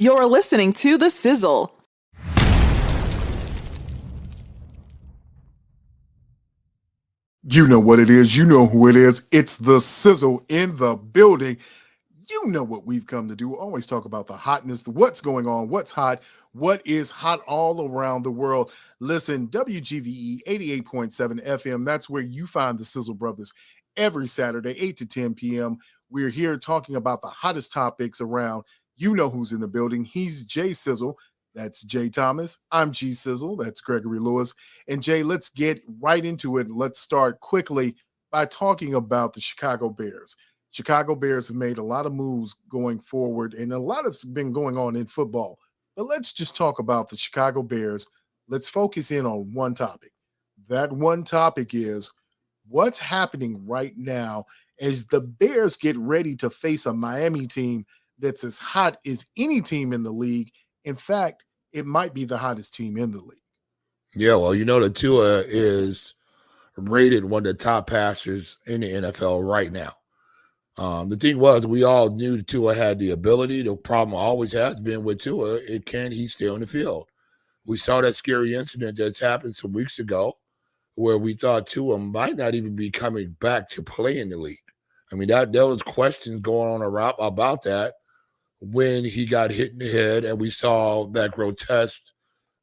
You're listening to The Sizzle. You know what it is. You know who it is. It's The Sizzle in the building. You know what we've come to do. Always talk about the hotness, what's going on, what's hot, what is hot all around the world. Listen, WGVE 88.7 FM. That's where you find the Sizzle Brothers every Saturday, 8 to 10 p.m. We're here talking about the hottest topics around. You know who's in the building. He's Jay Sizzle. That's Jay Thomas. I'm G Sizzle. That's Gregory Lewis. And Jay, let's get right into it. Let's start quickly by talking about the Chicago Bears. Chicago Bears have made a lot of moves going forward, and a lot has been going on in football. But let's just talk about the Chicago Bears. Let's focus in on one topic. That one topic is what's happening right now as the Bears get ready to face a Miami team that's as hot as any team in the league. In fact, it might be the hottest team in the league. Yeah, well, you know, the Tua is rated one of the top passers in the NFL right now. The thing was, we all knew Tua had the ability. The problem always has been with Tua, can he stay on the field? We saw that scary incident that's happened some weeks ago where we thought Tua might not even be coming back to play in the league. I mean, there was questions going on around about that when he got hit in the head, and we saw that grotesque,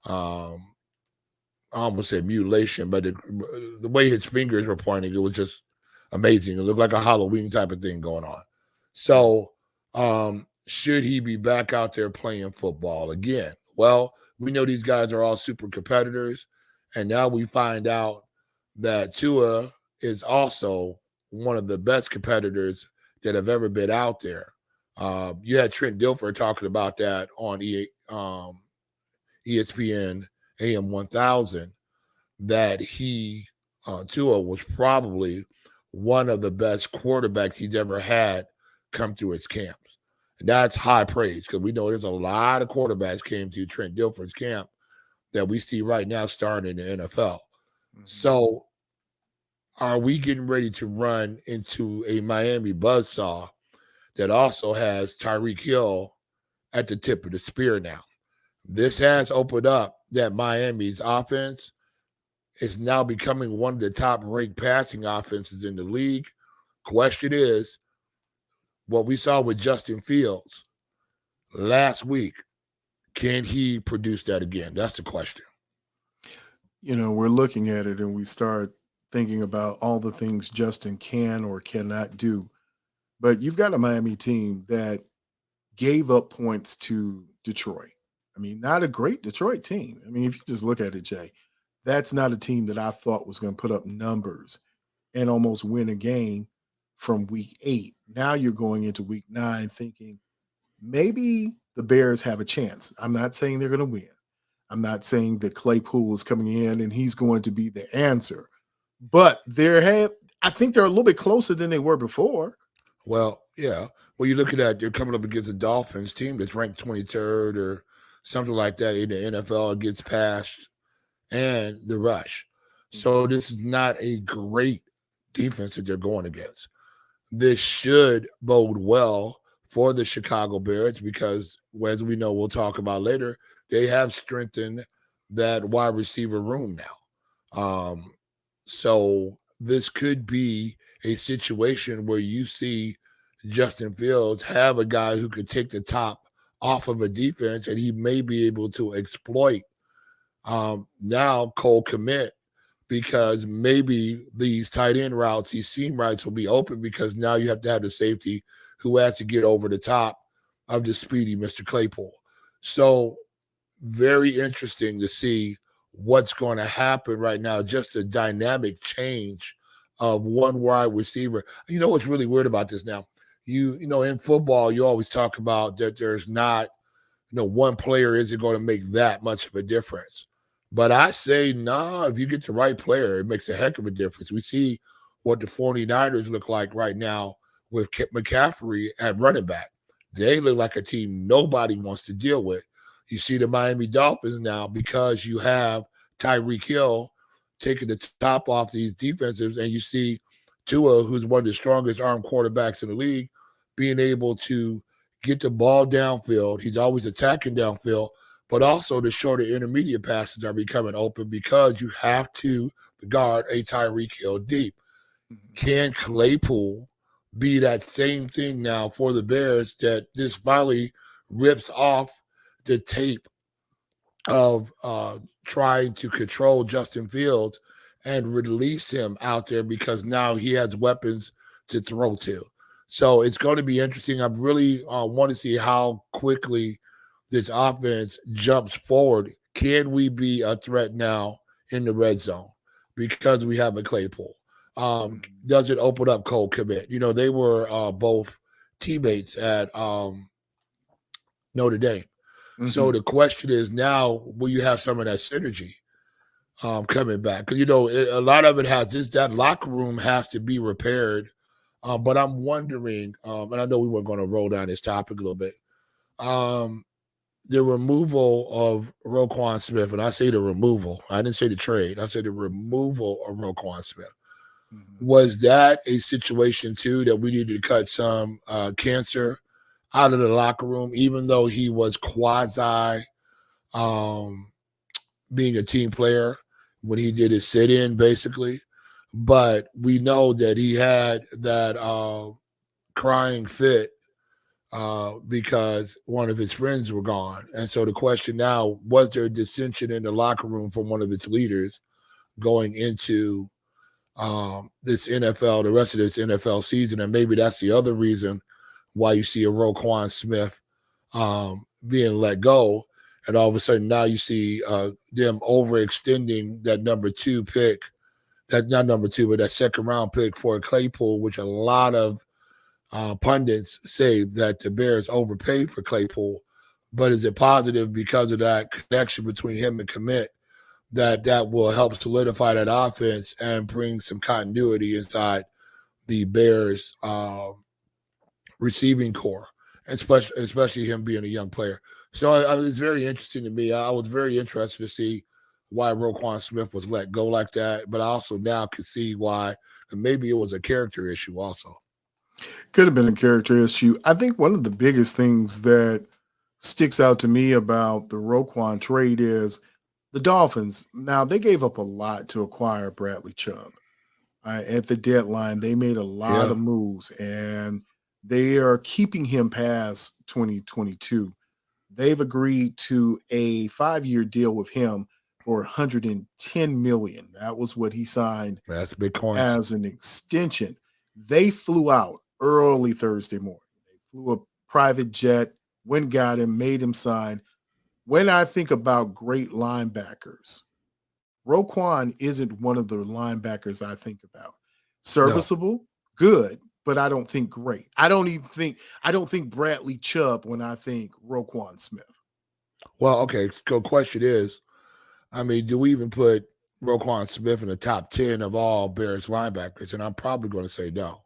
I almost said mutilation, but the way his fingers were pointing, it was just amazing. It looked like a Halloween type of thing going on. So should he be back out there playing football again? Well, we know these guys are all super competitors, and now we find out that Tua is also one of the best competitors that have ever been out there. You had Trent Dilfer talking about that on ESPN AM 1000, that Tua was probably one of the best quarterbacks he's ever had come through his camps. And that's high praise, because we know there's a lot of quarterbacks came to Trent Dilfer's camp that we see right now starting in the NFL. Mm-hmm. So are we getting ready to run into a Miami buzzsaw that also has Tyreek Hill at the tip of the spear now? This has opened up that Miami's offense is now becoming one of the top-ranked passing offenses in the league. Question is, what we saw with Justin Fields last week, can he produce that again? That's the question. You know, we're looking at it and we start thinking about all the things Justin can or cannot do. But you've got a Miami team that gave up points to Detroit. I mean, not a great Detroit team. I mean, if you just look at it, Jay, that's not a team that I thought was going to put up numbers and almost win a game from week 8. Now you're going into week 9 thinking maybe the Bears have a chance. I'm not saying they're going to win. I'm not saying that Claypool is coming in and he's going to be the answer. But I think they're a little bit closer than they were before. Well, yeah. Well, you're looking at, you're coming up against a Dolphins team that's ranked 23rd or something like that in the NFL against pass and the rush. So this is not a great defense that they're going against. This should bode well for the Chicago Bears because, as we know, we'll talk about later, they have strengthened that wide receiver room now. So this could be a situation where you see Justin Fields have a guy who could take the top off of a defense, and he may be able to exploit now Cole Kmet, because maybe these tight end routes, these seam routes will be open because now you have to have the safety who has to get over the top of the speedy Mr. Claypool. So very interesting to see what's going to happen right now, just a dynamic change of one wide receiver. You know what's really weird about this now? You know, in football, you always talk about that there's not, one player isn't going to make that much of a difference. But I say, if you get the right player, it makes a heck of a difference. We see what the 49ers look like right now with McCaffrey at running back. They look like a team nobody wants to deal with. You see the Miami Dolphins now, because you have Tyreek Hill taking the top off these defenses, and you see Tua, who's one of the strongest armed quarterbacks in the league, being able to get the ball downfield. He's always attacking downfield, but also the shorter intermediate passes are becoming open because you have to guard a Tyreek Hill deep. Can Claypool be that same thing now for the Bears that this finally rips off the tape of trying to control Justin Fields and release him out there because now he has weapons to throw to? So it's going to be interesting. I really want to see how quickly this offense jumps forward. Can we be a threat now in the red zone because we have a Claypool? Does it open up Cole Kmet? You know, they were both teammates at Notre Dame. So the question is now, will you have some of that synergy coming back? Because, you know, a lot of it has this, that locker room has to be repaired. But I'm wondering, and I know we were going to roll down this topic a little bit, the removal of Roquan Smith, and I say the removal, I didn't say the trade, I said the removal of Roquan Smith. Was that a situation, too, that we needed to cut some cancer out of the locker room, even though he was quasi being a team player when he did his sit-in, basically? But we know that he had that crying fit because one of his friends were gone. And so the question now, was there dissension in the locker room from one of its leaders going into this NFL, the rest of this NFL season? And maybe that's the other reason why you see a Roquan Smith being let go. And all of a sudden now you see them overextending that number 2 pick. That's not number 2, but that second round pick for Claypool, which a lot of pundits say that the Bears overpaid for Claypool. But is it positive because of that connection between him and Kmet that will help solidify that offense and bring some continuity inside the Bears receiving core, especially him being a young player? So it's very interesting to me. I was very interested to see why Roquan Smith was let go like that, but I also now can see why, and maybe it was a character issue also. Could have been a character issue. I think one of the biggest things that sticks out to me about the Roquan trade is the Dolphins. Now, they gave up a lot to acquire Bradley Chubb. At the deadline, they made a lot of moves, and they are keeping him past 2022. They've agreed to a 5-year deal with him for $110 million. That was what he signed. That's big coins. As an extension. They flew out early Thursday morning. They flew a private jet, went, got him, made him sign. When I think about great linebackers, Roquan isn't one of the linebackers I think about. Serviceable, good, but I don't think great. I don't think Bradley Chubb when I think Roquan Smith. Well, okay. So question is, I mean, do we even put Roquan Smith in the top 10 of all Bears linebackers? And I'm probably going to say no.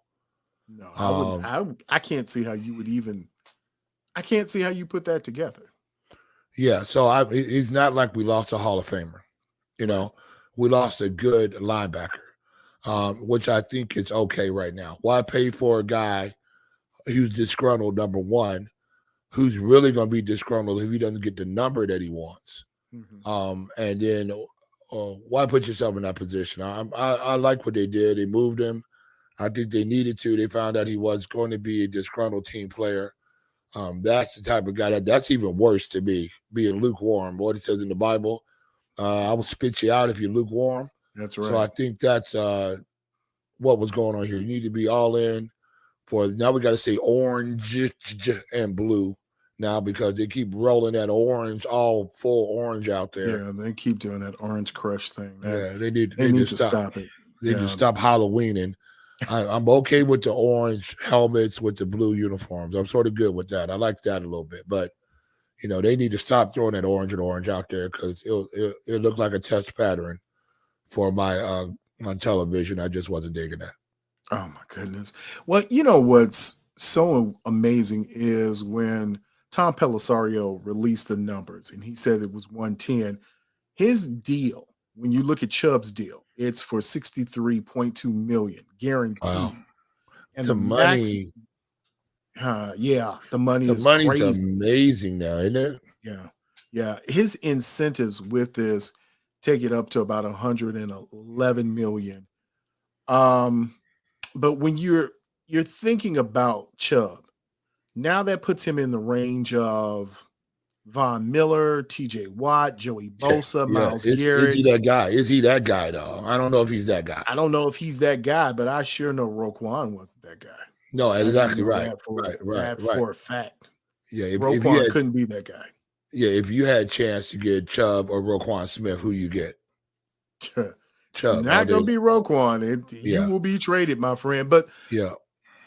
No, I can't see how you would even. I can't see how you put that together. Yeah, so he's not like we lost a Hall of Famer. You know, we lost a good linebacker, which I think is okay right now. Why pay for a guy who's disgruntled, number one, who's really going to be disgruntled if he doesn't get the number that he wants? And then why put yourself in that position? I like what they did. They moved him. I think they needed to. They found out he was going to be a disgruntled team player. That's the type of guy that's even worse to me, being lukewarm. What it says in the Bible, I will spit you out if you're lukewarm. That's right. So I think that's what was going on here. You need to be all in for now. We got to say orange and blue now because they keep rolling that orange, all full orange out there. Yeah, they keep doing that orange crush thing. They need to stop it. They need to stop Halloweening. I'm okay with the orange helmets with the blue uniforms. I'm sort of good with that. I like that a little bit, but you know they need to stop throwing that orange and orange out there because it looked like a test pattern for my on television. I just wasn't digging that. Oh my goodness! Well, you know what's so amazing is when Tom Pelissero released the numbers and he said it was 110. His deal, when you look at Chubb's deal, it's for $63.2 million guaranteed. Wow. And the money. Yeah, the money The is money's crazy. amazing now, isn't it? Yeah. Yeah. His incentives with this take it up to about 111 million. Um, but when you're thinking about Chubb, now that puts him in the range of Von Miller, TJ Watt, Joey Yeah, Bosa, yeah. Miles Is he Garrett. that guy? Is he that guy though? I don't know if he's that guy. I don't know if he's that guy, but I sure know Roquan wasn't that guy. No, I do exactly know right. that for Right. a fact. Yeah, if you Roquan had couldn't be that guy. if you had a chance to get Chubb or Roquan Smith, who you get? It's Chubb all not day. going to be Roquan. You Yeah. will be traded, my friend. But Yeah.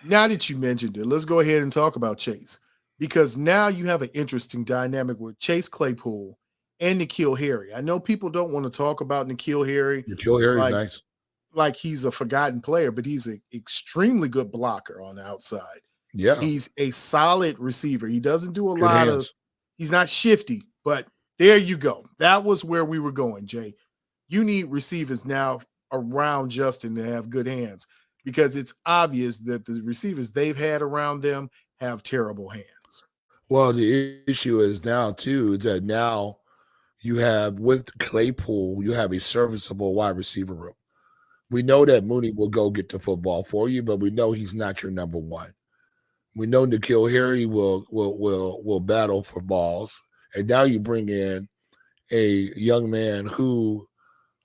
now that you mentioned it, let's go ahead and talk about Chase, because now you have an interesting dynamic with Chase Claypool and N'Keal Harry. I know people don't want to talk about N'Keal Harry N'Keal Harry's like nice. like he's a forgotten player, but he's an extremely good blocker on the outside. Yeah. He's a solid receiver. He doesn't do a Good lot hands. he's not shifty, but there you go. That was where we were going, Jay. You need receivers now around Justin to have good hands, because it's obvious that the receivers they've had around them have terrible hands. Well, the issue is now too is that now you have with Claypool, you have a serviceable wide receiver room. We know that Mooney will go get the football for you, but we know he's not your number one. We know N'Keal Harry will battle for balls, and now you bring in a young man who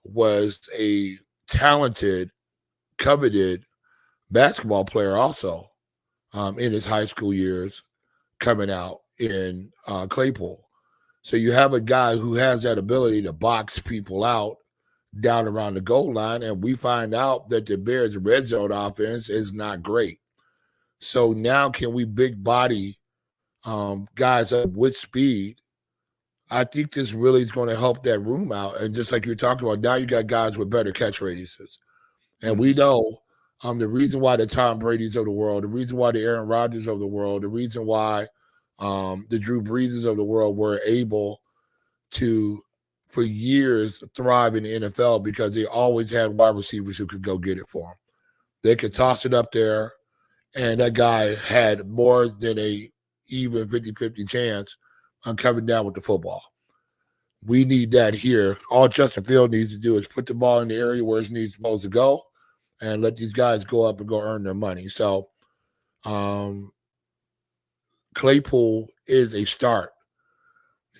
was a talented, coveted basketball player also in his high school years, coming out in Claypool. So you have a guy who has that ability to box people out down around the goal line, and we find out that the Bears' red zone offense is not great. So now can we big body guys up with speed? I think this really is going to help that room out. And just like you're talking about, now you got guys with better catch radiuses. And we know the reason why the Tom Brady's of the world, the reason why the Aaron Rodgers of the world, the reason why the Drew Breeses of the world were able to, for years, thrive in the NFL, because they always had wide receivers who could go get it for them. They could toss it up there, and that guy had more than a even 50-50 chance on coming down with the football. We need that here. All Justin Field needs to do is put the ball in the area where it's supposed to go and let these guys go up and go earn their money. So Claypool is a start.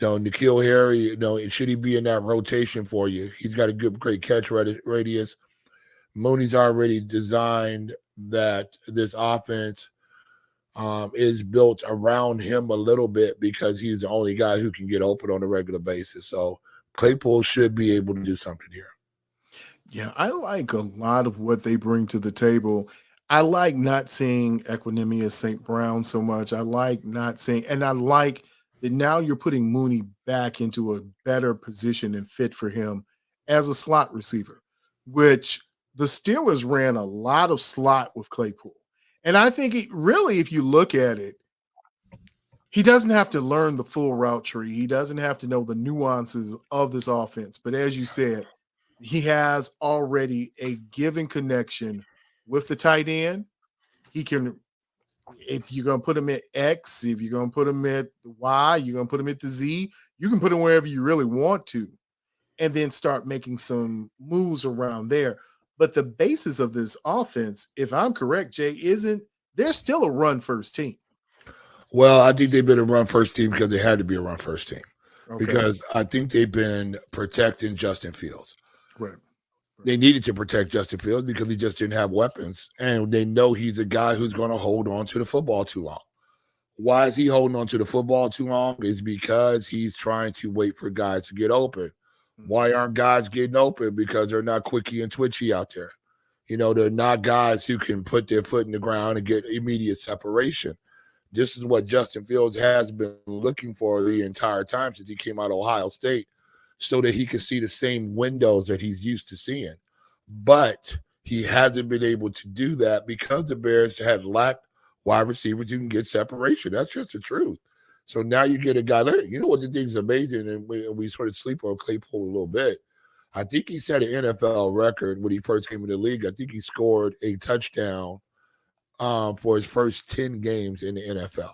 N'Keal Harry, should he be in that rotation for you? He's got a great catch radius. Mooney's already designed that this offense is built around him a little bit, because he's the only guy who can get open on a regular basis. So Claypool should be able to do something here. Yeah, I like a lot of what they bring to the table. I like not seeing Equinemius St. Brown so much. I like not seeing, and I like that now you're putting Mooney back into a better position and fit for him as a slot receiver, which the Steelers ran a lot of slot with Claypool. And I think if you look at it, he doesn't have to learn the full route tree. He doesn't have to know the nuances of this offense. But as you said, he has already a given connection with the tight end. He can, if you're going to put him at X, if you're going to put him at Y, you're going to put him at the Z, you can put him wherever you really want to, and then start making some moves around there. But the basis of this offense, if I'm correct, Jay, they're still a run first team. Well, I think they've been a run first team because they had to be a run first team. Okay. Because I think they've been protecting Justin Fields. Right. They needed to protect Justin Fields because he just didn't have weapons. And they know he's a guy who's going to hold on to the football too long. Why is he holding on to the football too long? Is because he's trying to wait for guys to get open. Why aren't guys getting open? Because they're not quickie and twitchy out there. They're not guys who can put their foot in the ground and get immediate separation. This is what Justin Fields has been looking for the entire time since he came out of Ohio State, so that he can see the same windows that he's used to seeing. But he hasn't been able to do that because the Bears had lacked wide receivers who can get separation. That's just the truth. So now you get a guy there. You know what the thing's amazing, and we sort of sleep on Claypool a little bit. I think he set an NFL record when he first came in the league. I think he scored a touchdown for his first 10 games in the NFL.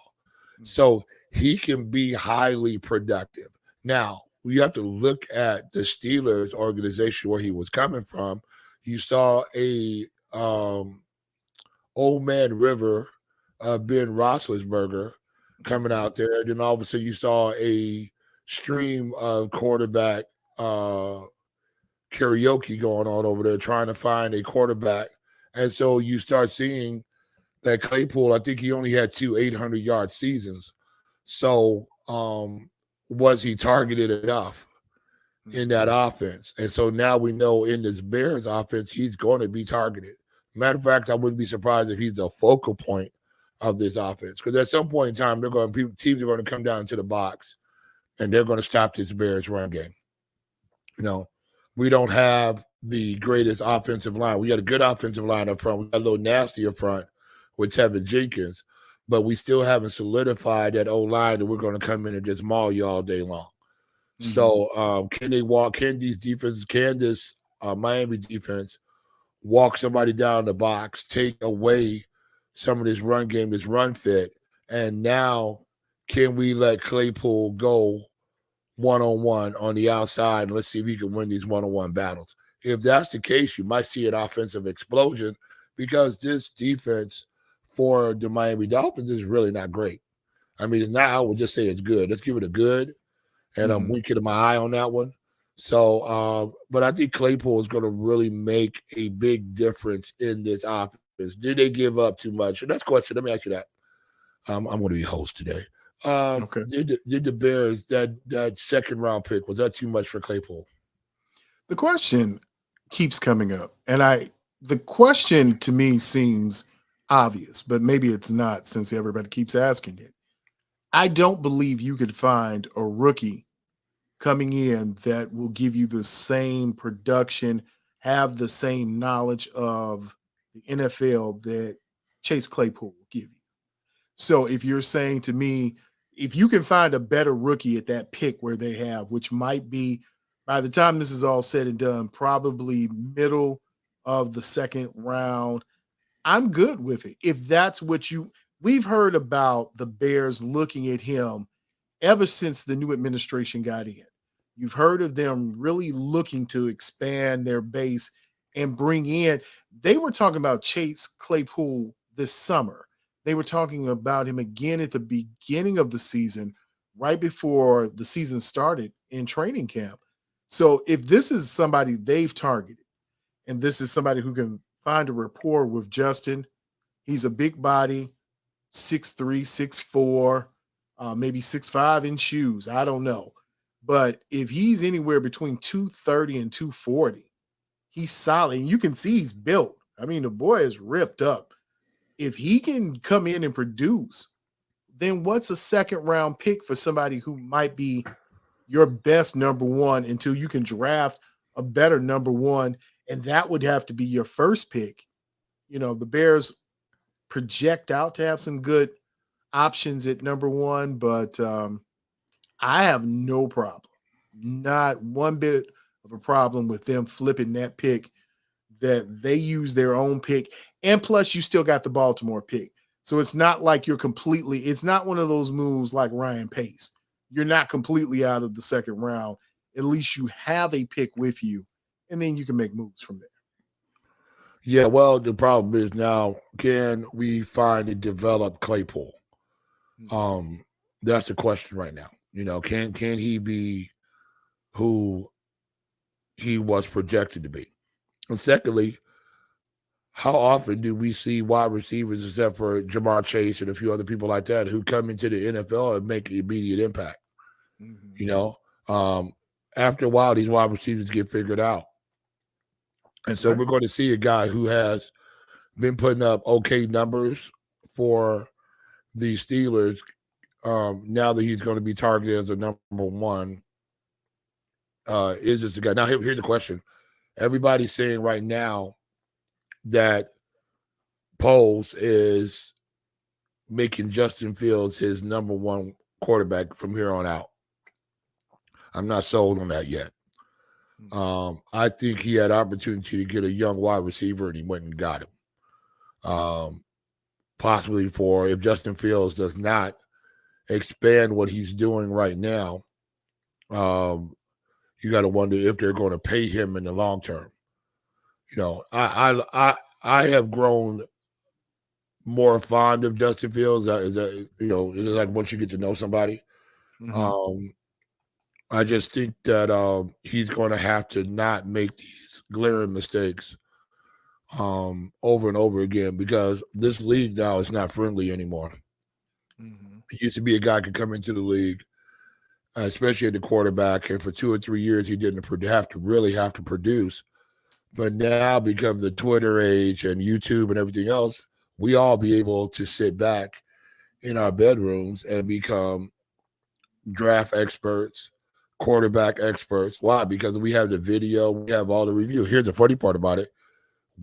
So he can be highly productive. Now, you have to look at the Steelers organization where he was coming from. You saw a old man River, Ben Roethlisberger coming out there. Then all of a sudden you saw a stream of quarterback karaoke going on over there trying to find a quarterback. And so you start seeing that Claypool, I think he only had 2 800-yard seasons. So was he targeted enough in that offense? And so now we know in this Bears offense, he's going to be targeted. Matter of fact, I wouldn't be surprised if he's the focal point of this offense, because at some point in time, teams are going to come down to the box and they're going to stop this Bears run game. We don't have the greatest offensive line. We got a good offensive line up front. We got a little nasty up front with Tevin Jenkins, but we still haven't solidified that O-line that we're going to come in and just maul you all day long. Mm-hmm. So can this Miami defense walk somebody down the box, take away some of this run game, this run fit, and now can we let Claypool go one-on-one on the outside, and let's see if he can win these one-on-one battles. If that's the case, you might see an offensive explosion, because this defense for the Miami Dolphins is really not great. I mean, it's not, I would just say it's good. Let's give it a good, and I'm winking my eye on that one. So, but I think Claypool is going to really make a big difference in this offense. Did they give up too much? That's a question. Let me ask you that. I'm going to be host today. Okay. Did the Bears, that second round pick, was that too much for Claypool? The question keeps coming up, and the question to me seems obvious, but maybe it's not, since everybody keeps asking it. I don't believe you could find a rookie coming in that will give you the same production, have the same knowledge of the NFL that Chase Claypool will give you. So if you're saying to me, if you can find a better rookie at that pick where they have, which might be, by the time this is all said and done, probably middle of the second round, I'm good with it. If that's what we've heard about the Bears looking at him ever since the new administration got in. You've heard of them really looking to expand their base and bring in. They were talking about Chase Claypool this summer. They were talking about him again at the beginning of the season, right before the season started in training camp. So if this is somebody they've targeted, and this is somebody who can find a rapport with Justin, he's a big body, 6'3", 6'4", maybe 6'5" in shoes. I don't know. But if he's anywhere between 230 and 240, he's solid. And you can see he's built. I mean, the boy is ripped up. If he can come in and produce, then what's a second round pick for somebody who might be your best number one until you can draft a better number one? And that would have to be your first pick. The Bears project out to have some good options at number one, but I have no problem, not one bit of a problem with them flipping that pick, that they use their own pick. And plus, you still got the Baltimore pick. So it's not like it's not one of those moves like Ryan Pace. You're not completely out of the second round. At least you have a pick with you, and then you can make moves from there. Yeah, well, the problem is now, can we find and develop Claypool? That's the question right now. Can he be who he was projected to be? And secondly, how often do we see wide receivers, except for Jamar Chase and a few other people like that, who come into the NFL and make an immediate impact? After a while, these wide receivers get figured out. And so we're going to see a guy who has been putting up okay numbers for the Steelers. Now that he's going to be targeted as a number one, is this the guy? Now, here's the question. Everybody's saying right now that Poles is making Justin Fields his number one quarterback from here on out. I'm not sold on that yet. I think he had opportunity to get a young wide receiver, and he went and got him. possibly for if Justin Fields does not expand what he's doing right now. You got to wonder if they're going to pay him in the long term. You know, I have grown more fond of Justin Fields. It's like once you get to know somebody. I just think that he's going to have to not make these glaring mistakes over and over again, because this league now is not friendly anymore. It used to be a guy could come into the league, especially at the quarterback, and for 2 or 3 years he didn't have to produce. But now, because of the Twitter age and YouTube and everything else, we all be able to sit back in our bedrooms and become draft experts, quarterback experts. Why? Because we have the video, we have all the review. Here's the funny part about it.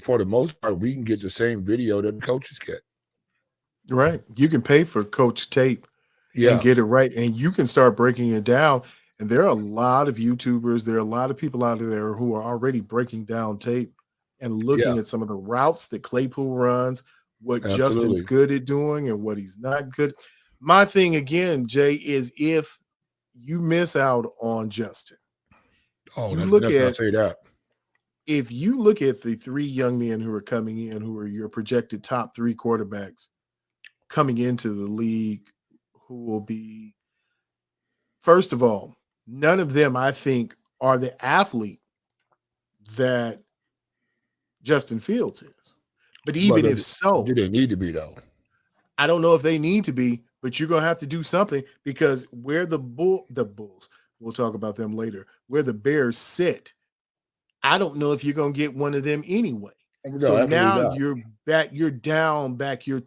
For the most part, we can get the same video that the coaches get. Right. You can pay for coach tape and get it right. And you can start breaking it down. And there are a lot of YouTubers, there are a lot of people out there who are already breaking down tape and looking at some of the routes that Claypool runs, what Justin's good at doing and what he's not good. My thing again, Jay, is if you miss out on Justin, if you look at the 3 young men who are coming in, who are your projected top 3 quarterbacks coming into the league, who will be, first of all, none of them, I think, are the athlete that Justin Fields is. But even if so, do they need to be, though? I don't know if they need to be, but you're going to have to do something, because where the Bulls, we'll talk about them later, where the Bears sit, I don't know if you're going to get one of them anyway. No, so now you're down back. You're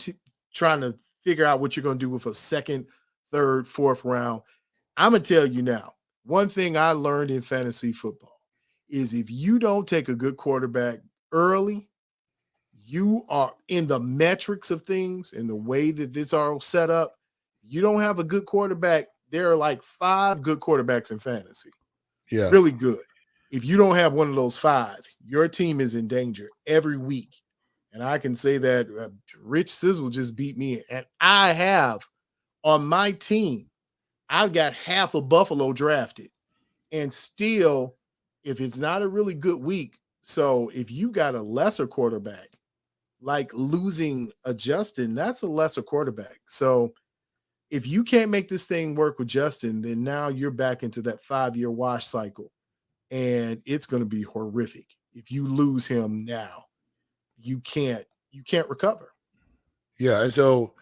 trying to figure out what you're going to do with a 2nd, 3rd, 4th round. I'm going to tell you now, one thing I learned in fantasy football is if you don't take a good quarterback early, you are in the metrics of things and the way that this are set up. You don't have a good quarterback. There are like 5 good quarterbacks in fantasy. Yeah. Really good. If you don't have one of those 5, your team is in danger every week. And I can say that Rich Sizzle just beat me. And I have on my team, I've got half of Buffalo drafted. And still, if it's not a really good week, so if you got a lesser quarterback, like losing a Justin, that's a lesser quarterback. So if you can't make this thing work with Justin, then now you're back into that 5-year wash cycle. And it's going to be horrific. If you lose him now, you can't recover. Yeah. And so,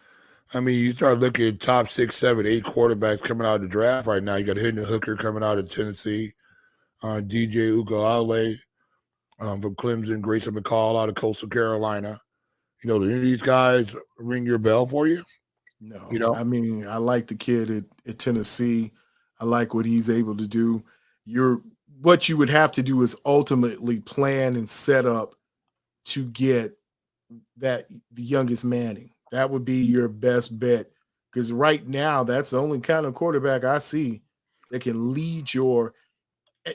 I mean, you start looking at top 6, 7, 8 quarterbacks coming out of the draft right now. You got Hendon Hooker coming out of Tennessee, DJ Uiagalelei from Clemson, Grayson McCall out of Coastal Carolina. You know, do any of these guys ring your bell for you? No. You know, I mean, I like the kid at Tennessee. I like what he's able to do. What you would have to do is ultimately plan and set up to get the youngest Manning. That would be your best bet, because right now that's the only kind of quarterback I see that can lead your. I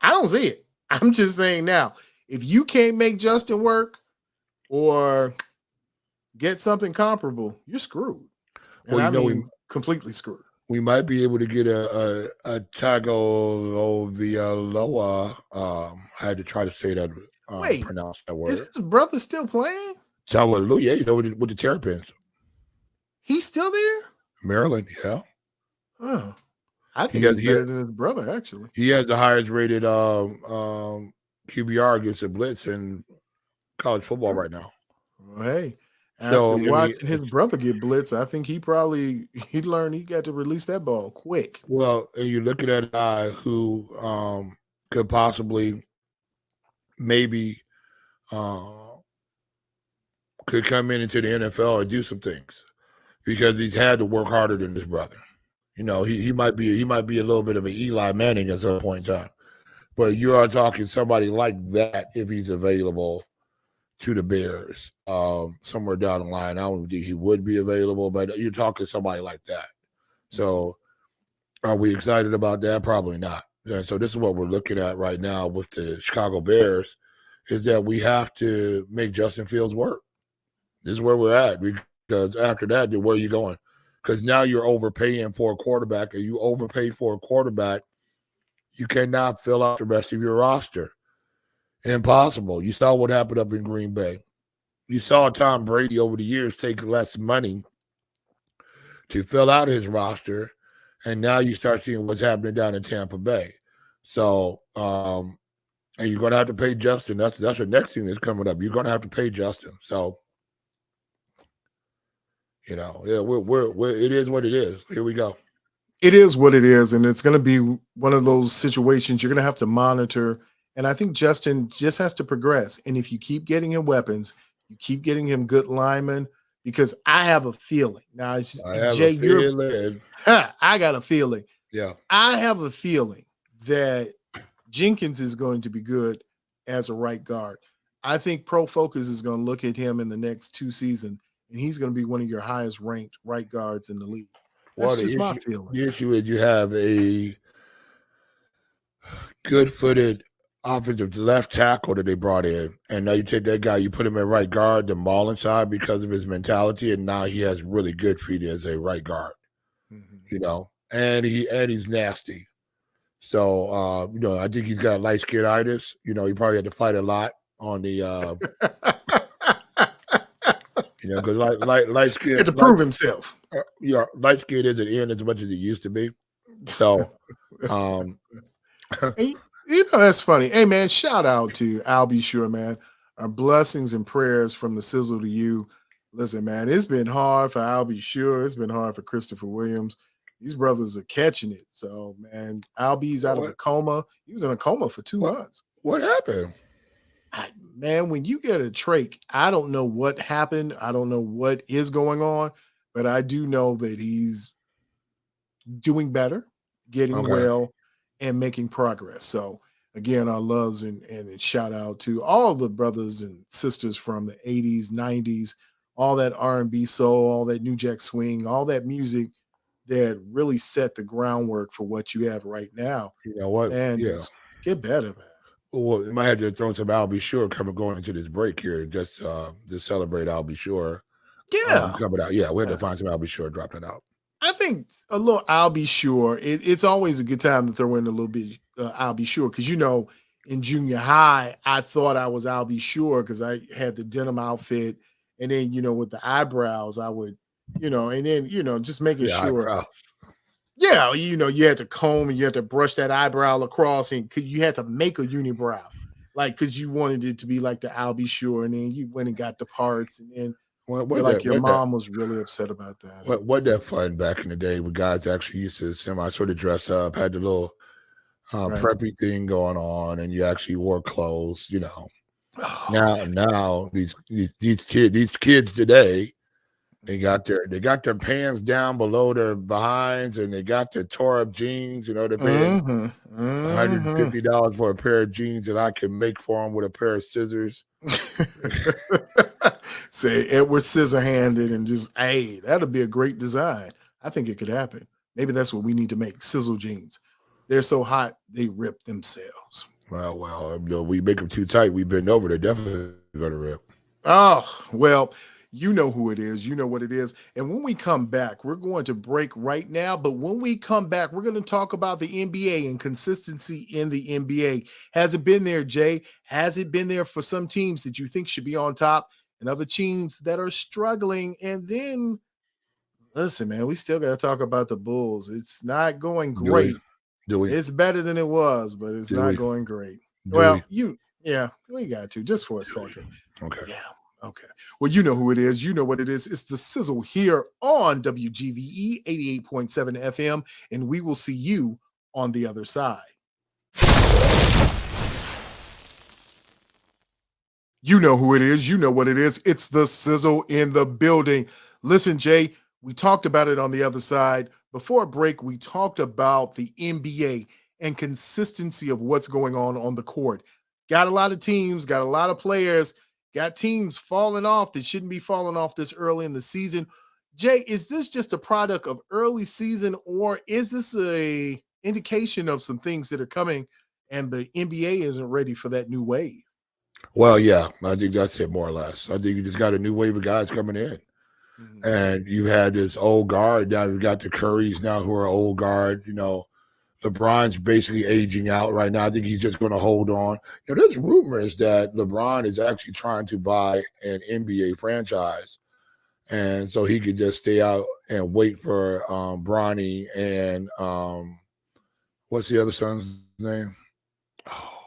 don't see it. I'm just saying now, if you can't make Justin work or get something comparable, you're screwed. And I mean, completely screwed. We might be able to get a Tagovailoa. I had to try to say that. Pronounce that word. Is his brother still playing? Tagovailoa, yeah, he's over with the Terrapins. He's still there? Maryland, yeah. Oh, I think he's better than his brother, actually. He has the highest rated QBR against the blitz in college football right now. Well, hey. After watching his brother get blitzed, I think he learned he got to release that ball quick. Well, and you're looking at a guy who could possibly maybe could come into the NFL and do some things, because he's had to work harder than his brother. You know, he might be a little bit of an Eli Manning at some point in time, but you are talking somebody like that if he's available to the Bears somewhere down the line. I don't think he would be available, but you're talking somebody like that. So are we excited about that? Probably not. And so this is what we're looking at right now with the Chicago Bears, is that we have to make Justin Fields work. This is where we're at, because after that, then where are you going? Because now you're overpaying for a quarterback, and you overpaid for a quarterback. You cannot fill out the rest of your roster. Impossible. You saw what happened up in Green Bay. You saw Tom Brady over the years take less money to fill out his roster, and now you start seeing what's happening down in Tampa Bay. So, and you're going to have to pay Justin. That's the next thing that's coming up. You're going to have to pay Justin. So, you know, yeah, we're it is what it is. Here we go. It is what it is, and it's going to be one of those situations you're going to have to monitor. And I think Justin just has to progress. And if you keep getting him weapons, you keep getting him good linemen, because I have a feeling. Now, I have Jay, a feeling. I got a feeling. Yeah. I have a feeling that Jenkins is going to be good as a right guard. I think Pro Focus is going to look at him in the next 2 seasons, and he's going to be one of your highest ranked right guards in the league. That's just my feeling. The issue is you have a good-footed offensive left tackle that they brought in, and now you take that guy, you put him at right guard, the Marlin side, because of his mentality, and now he has really good feet as a right guard. You know, and he's nasty. So you know, I think he's got light skid-itis. You know, he probably had to fight a lot on the you know, because light skid had to prove himself. Yeah, light skid isn't in as much as it used to be. So Hey, you know, that's funny. Hey, man, shout out to I'll Be Sure, man. Our blessings and prayers from the Sizzle to you. Listen, man, it's been hard for I'll Be Sure. It's been hard for Christopher Williams. These brothers are catching it. So, man, Albie's out of a coma. He was in a coma for 2 months. What happened? Man, when you get a trach, I don't know what happened. I don't know what is going on, but I do know that he's doing better, getting well, and making progress. So, again, our loves and shout out to all the brothers and sisters from the 80s, 90s, all that R&B soul, all that New Jack Swing, all that music that really set the groundwork for what you have right now. You know what? And just get better, man. Well, you might have to throw some I'll Be Sure going into this break here, just to celebrate I'll Be Sure. Yeah. Coming out. Yeah, we had to find some I'll Be Sure, drop that out. I think a little I'll Be Sure. It's always a good time to throw in a little bit I'll Be Sure, because, you know, in junior high, I thought I was I'll Be Sure because I had the denim outfit. And then, you know, with the eyebrows, I would, you know, and then, you know, just making sure. Eyebrows. Yeah, you know, you had to comb and you had to brush that eyebrow across, and you had to make a unibrow, like, because you wanted it to be like the I'll Be Sure, and then you went and got the parts, and then your mom was really upset about that. What that fun back in the day when guys actually used to sort of dress up, had the little preppy thing going on, and you actually wore clothes, you know. Now these kids today, they got their pants down below their behinds, and they got their tore up jeans. You know, they're paying $150 for a pair of jeans that I can make for them with a pair of scissors. Say Edward Scissorhanded, and just, hey, that'll be a great design. I think it could happen. Maybe that's what we need to make, sizzle jeans. They're so hot they rip themselves. Well, you know, we make them too tight, we bend over, they're definitely gonna rip. Oh, well, you know who it is. You know what it is. And when we come back, we're going to break right now. But when we come back, we're going to talk about the NBA and consistency in the NBA. Has it been there, Jay? Has it been there for some teams that you think should be on top and other teams that are struggling? And then, listen, man, we still got to talk about the Bulls. It's not going great. Do we? It's better than it was, but it's not going great. Yeah, we got to, just for a second. Okay. Yeah. Okay. Well, you know who it is. You know what it is. It's the Sizzle here on WGVE 88.7 FM, and we will see you on the other side. You know who it is. You know what it is. It's the Sizzle in the building. Listen, Jay, we talked about it on the other side. Before a break, we talked about the NBA and consistency of what's going on the court. Got a lot of teams, got a lot of players, got teams falling off that shouldn't be falling off this early in the season. Jay, is this just a product of early season, or is this a indication of some things that are coming and the NBA isn't ready for that new wave? Well, yeah, I think that's it more or less. I think you just got a new wave of guys coming in. And you had this old guard. Now you've got the Currys now who are old guard. You know, LeBron's basically aging out right now. I think he's just going to hold on. You know, there's rumors that LeBron is actually trying to buy an NBA franchise. And so he could just stay out and wait for Bronny and what's the other son's name? Oh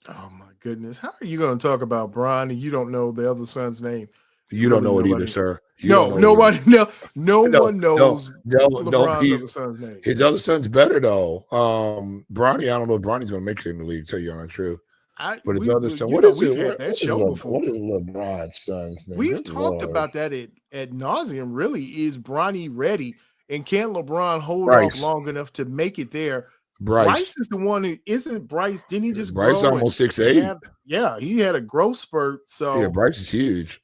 my goodness. How are you going to talk about Bron and you don't know the other son's name? You don't know it either, sir. No one knows LeBron's other son's name. His other son's better though. Bronny, I don't know if Bronny's gonna make it in the league, tell you the truth. But his other son, what is LeBron's son's name? We've talked about that at nauseum, really. Is Bronny ready? And can LeBron hold off long enough to make it there? Bryce is the one who isn't Bryce. Didn't he just Bryce grow almost 6'8"? Yeah, he had a growth spurt. So yeah, Bryce is huge.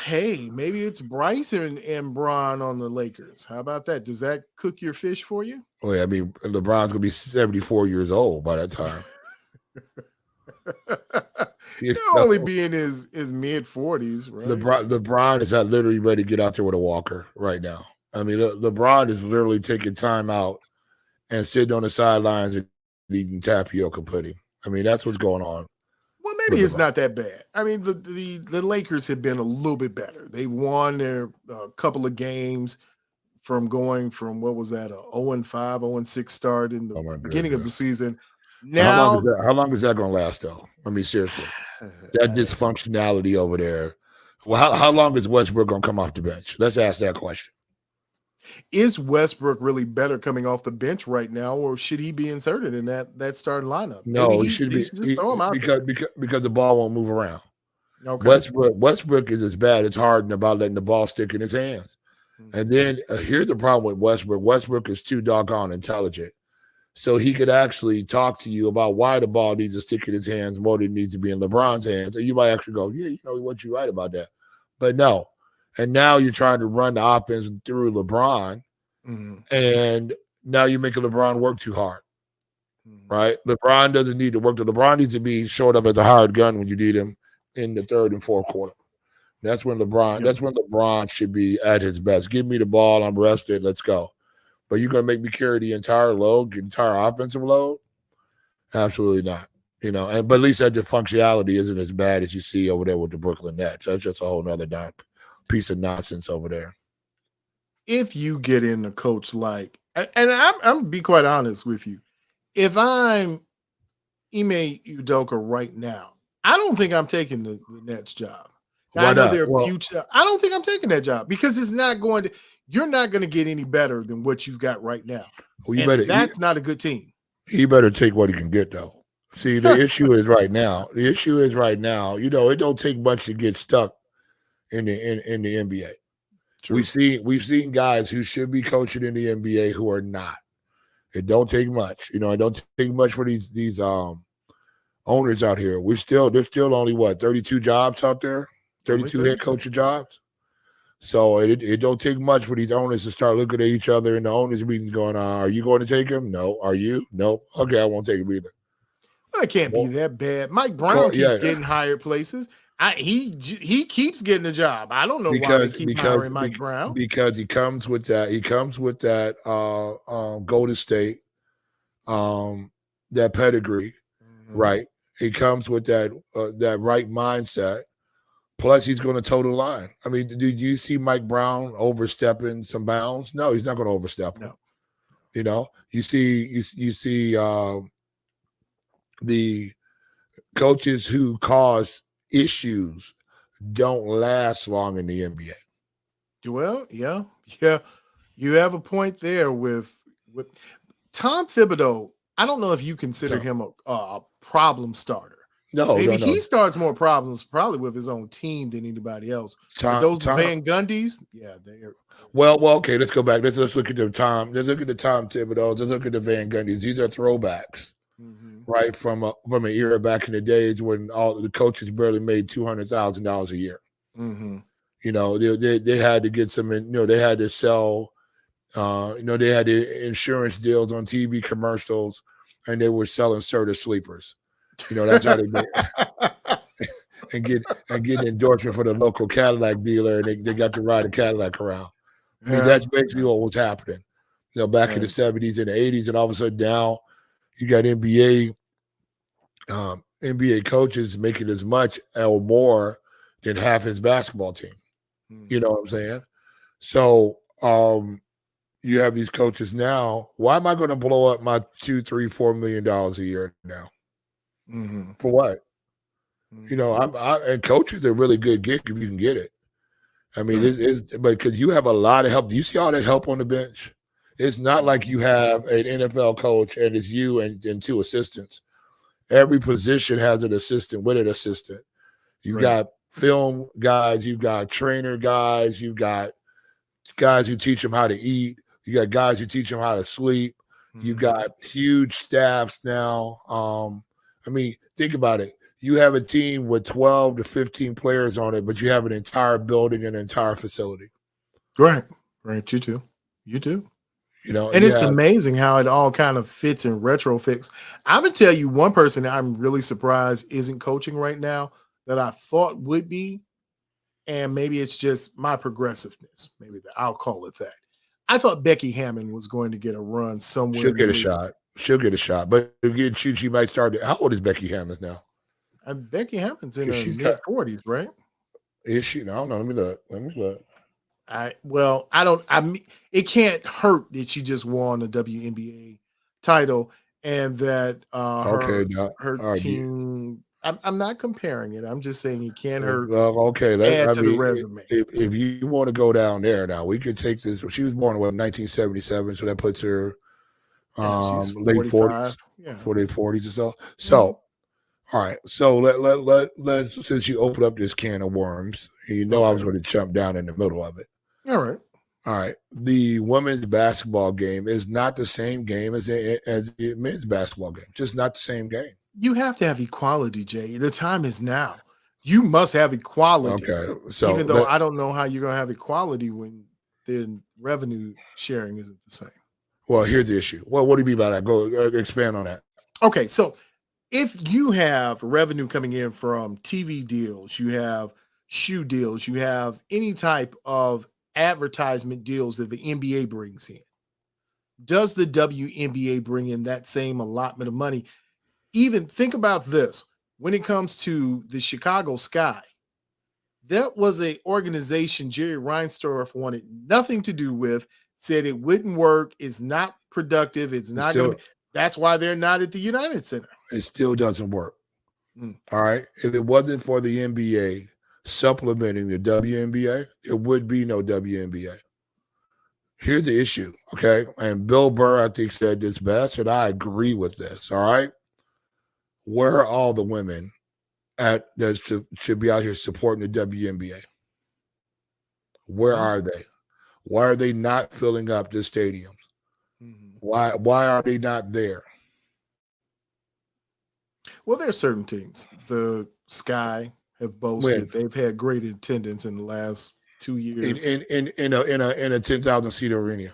Hey, maybe it's Bryce and Bron on the Lakers. How about that? Does that cook your fish for you? Well, yeah, I mean, LeBron's gonna be 74 years old by that time. He'll only be in his mid 40s, right? LeBron is not literally ready to get out there with a walker right now. I mean, LeBron is literally taking time out and sitting on the sidelines and eating tapioca pudding. I mean, that's what's going on. Well, maybe it's not that bad. I mean, the Lakers have been a little bit better. They won their couple of games from going from, what was that, a 0-5, 0-6 start in the beginning of the season. Now, how long is that going to last, though? I mean, seriously, that dysfunctionality over there. Well, how long is Westbrook going to come off the bench? Let's ask that question. Is Westbrook really better coming off the bench right now, or should he be inserted in that starting lineup? No, he should just throw him out because the ball won't move around. Okay. Westbrook is as bad as Harden about letting the ball stick in his hands. And then here's the problem with Westbrook. Westbrook is too doggone intelligent. So he could actually talk to you about why the ball needs to stick in his hands more than it needs to be in LeBron's hands. And you might actually go, yeah, you know what, you're right about that. But no. And now you're trying to run the offense through LeBron. And now you're making LeBron work too hard. Right? LeBron doesn't need to work. LeBron needs to be showed up as a hired gun when you need him in the third and fourth quarter. That's when LeBron should be at his best. Give me the ball. I'm rested. Let's go. But you're going to make me carry the entire load, the entire offensive load? Absolutely not. You know, but at least that functionality isn't as bad as you see over there with the Brooklyn Nets. That's just a whole nother piece of nonsense over there. If you get in a coach like, and I'm going to be quite honest with you, if I'm Ime Udoka right now, I don't think I'm taking the Nets job. I know they're future. I don't think I'm taking that job because it's not going to. You're not going to get any better than what you've got right now. Well, that's not a good team. He better take what he can get, though. See, the issue is right now. You know, it don't take much to get stuck in the NBA. True. We've seen guys who should be coaching in the NBA who are not. It don't take much. You know, it don't take much for these owners out here. There's still only 32 jobs out there, 32 head coaching jobs. So it don't take much for these owners to start looking at each other in the owners' meetings going, are you going to take him? No. Are you? No. Okay, I won't take him either. Well, it can't be that bad. Mike Brown keeps getting hired places. He keeps getting a job. I don't know why they keep hiring Mike Brown. Because he comes with that. He comes with that Golden State, that pedigree, right? He comes with that right mindset. Plus, he's going to toe the line. I mean, did you see Mike Brown overstepping some bounds? No, he's not going to overstep them. No. You know, you see the coaches who cause issues don't last long in the NBA. Well, yeah, you have a point there with Tom Thibodeau. I don't know if you consider him a problem starter. No, maybe he starts more problems probably with his own team than anybody else. Those Van Gundys, yeah, they're well. Okay, let's go back. Let's look at the Tom. Let's look at the Tom Thibodeau. Let's look at the Van Gundys. These are throwbacks, right from an era back in the days when all the coaches barely made $200,000 a year. You know, they had to get some. You know, they had to sell. You know, they had the insurance deals on TV commercials, and they were selling certain sleepers. You know, that's how they made. and get an endorsement for the local Cadillac dealer, and they got to ride a Cadillac around. I mean, that's basically what was happening. You know, back in the 70s and the 80s, and all of a sudden now you got NBA coaches making as much or more than half his basketball team. You know what I'm saying? So you have these coaches now. Why am I going to blow up my $2, $3, $4 million a year now? For what? You know, and coaches are really good gig if you can get it. I mean, it's because you have a lot of help. Do you see all that help on the bench? It's not like you have an NFL coach and it's you and two assistants. Every position has an assistant with an assistant. You got film guys, you got trainer guys, you got guys who teach them how to eat. You got guys who teach them how to sleep. You got huge staffs now. I mean, think about it. You have a team with 12 to 15 players on it, but you have an entire building and an entire facility. Right. You do. You know, and it's amazing how it all kind of fits in retrofix. I'm gonna tell you one person that I'm really surprised isn't coaching right now that I thought would be, and maybe it's just my progressiveness. Maybe I'll call it that. I thought Becky Hammond was going to get a run somewhere. She'll get a shot. But again, she might start. How old is Becky Hammond now? Becky Hammond's in her mid-40s, right? Is she? No, let me look. It can't hurt that she just won a WNBA title and that her team. I'm not comparing it. I'm just saying it can't hurt. Add to the resume. If you want to go down there now, we could take this. She was born in 1977, so that puts her late 40s, 40s or so. So. All right, so let's since you opened up this can of worms, I was going to jump down in the middle of it. All right. The women's basketball game is not the same game as the men's basketball game. Just not the same game. You have to have equality, Jay. The time is now. You must have equality. Okay, so even though I don't know how you're going to have equality when the revenue sharing isn't the same. Well, here's the issue. Well, what do you mean by that? Go expand on that. Okay, so. If you have revenue coming in from TV deals, you have shoe deals, you have any type of advertisement deals that the NBA brings in, does the WNBA bring in that same allotment of money? Even think about this. When it comes to the Chicago Sky, that was an organization Jerry Reinsdorf wanted nothing to do with, said it wouldn't work, it's not productive, it's not going to be. That's why they're not at the United Center. It still doesn't work. All right. If it wasn't for the NBA supplementing the WNBA, there would be no WNBA. Here's the issue. Okay. And Bill Burr, I think, said this best, and I agree with this. All right. Where are all the women that should be out here supporting the WNBA? Where are they? Why are they not filling up the stadiums? Why are they not there? Well, there are certain teams. The Sky have boasted they've had great attendance in the last 2 years in a 10,000 seat arena.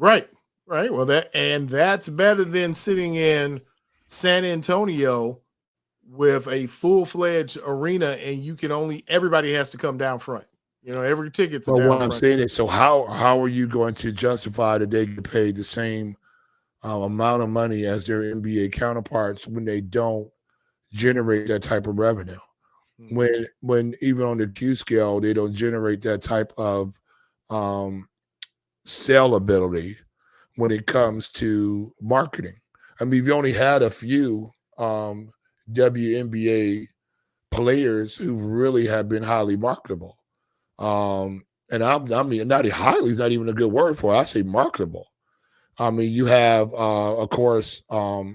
Right. Well, that's better than sitting in San Antonio with a full-fledged arena and everybody has to come down front. Every ticket's down front. What I'm saying is, so how are you going to justify that they get paid the same amount of money as their NBA counterparts when they don't generate that type of revenue? When even on the Q scale, they don't generate that type of sellability when it comes to marketing. I mean, we only had a few WNBA players who really have been highly marketable. And I mean, not highly is not even a good word for it. I say marketable. I mean, you have, of course,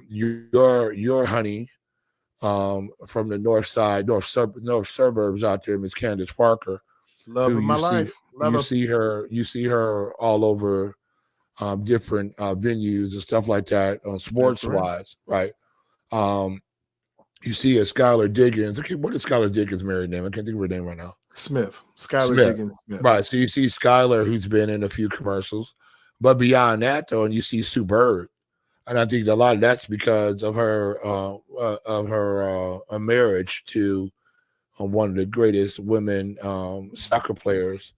your honey from the north side, north suburbs out there, Miss Candace Parker. Love of my life. You see her all over different venues and stuff like that, sports wise, right? You see a Skylar Diggins. Okay, what is Skylar Diggins' married name? I can't think of her name right now. Skylar Diggins Smith. Right. So you see Skylar, who's been in a few commercials. But beyond that, though, and you see Sue Bird. And I think a lot of that's because of her marriage to one of the greatest women soccer players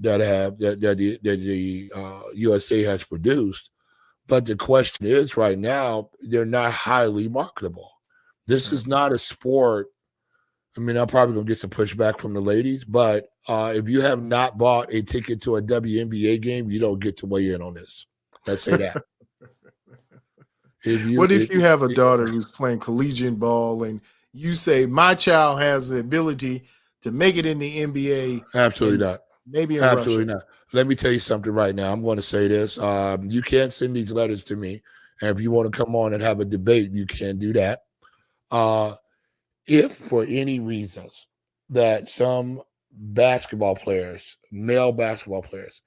that the USA has produced. But the question is, right now, they're not highly marketable. This is not a sport. I mean, I'm probably going to get some pushback from the ladies, but if you have not bought a ticket to a WNBA game, you don't get to weigh in on this. Let's say that. What if you have a daughter who's playing collegiate ball and you say, my child has the ability to make it in the NBA? Absolutely not. Maybe in Absolutely Russia. not. Let me tell you something right now. I'm going to say this. You can't send these letters to me. And if you want to come on and have a debate, you can do that. If for any reasons that some basketball players, male basketball players,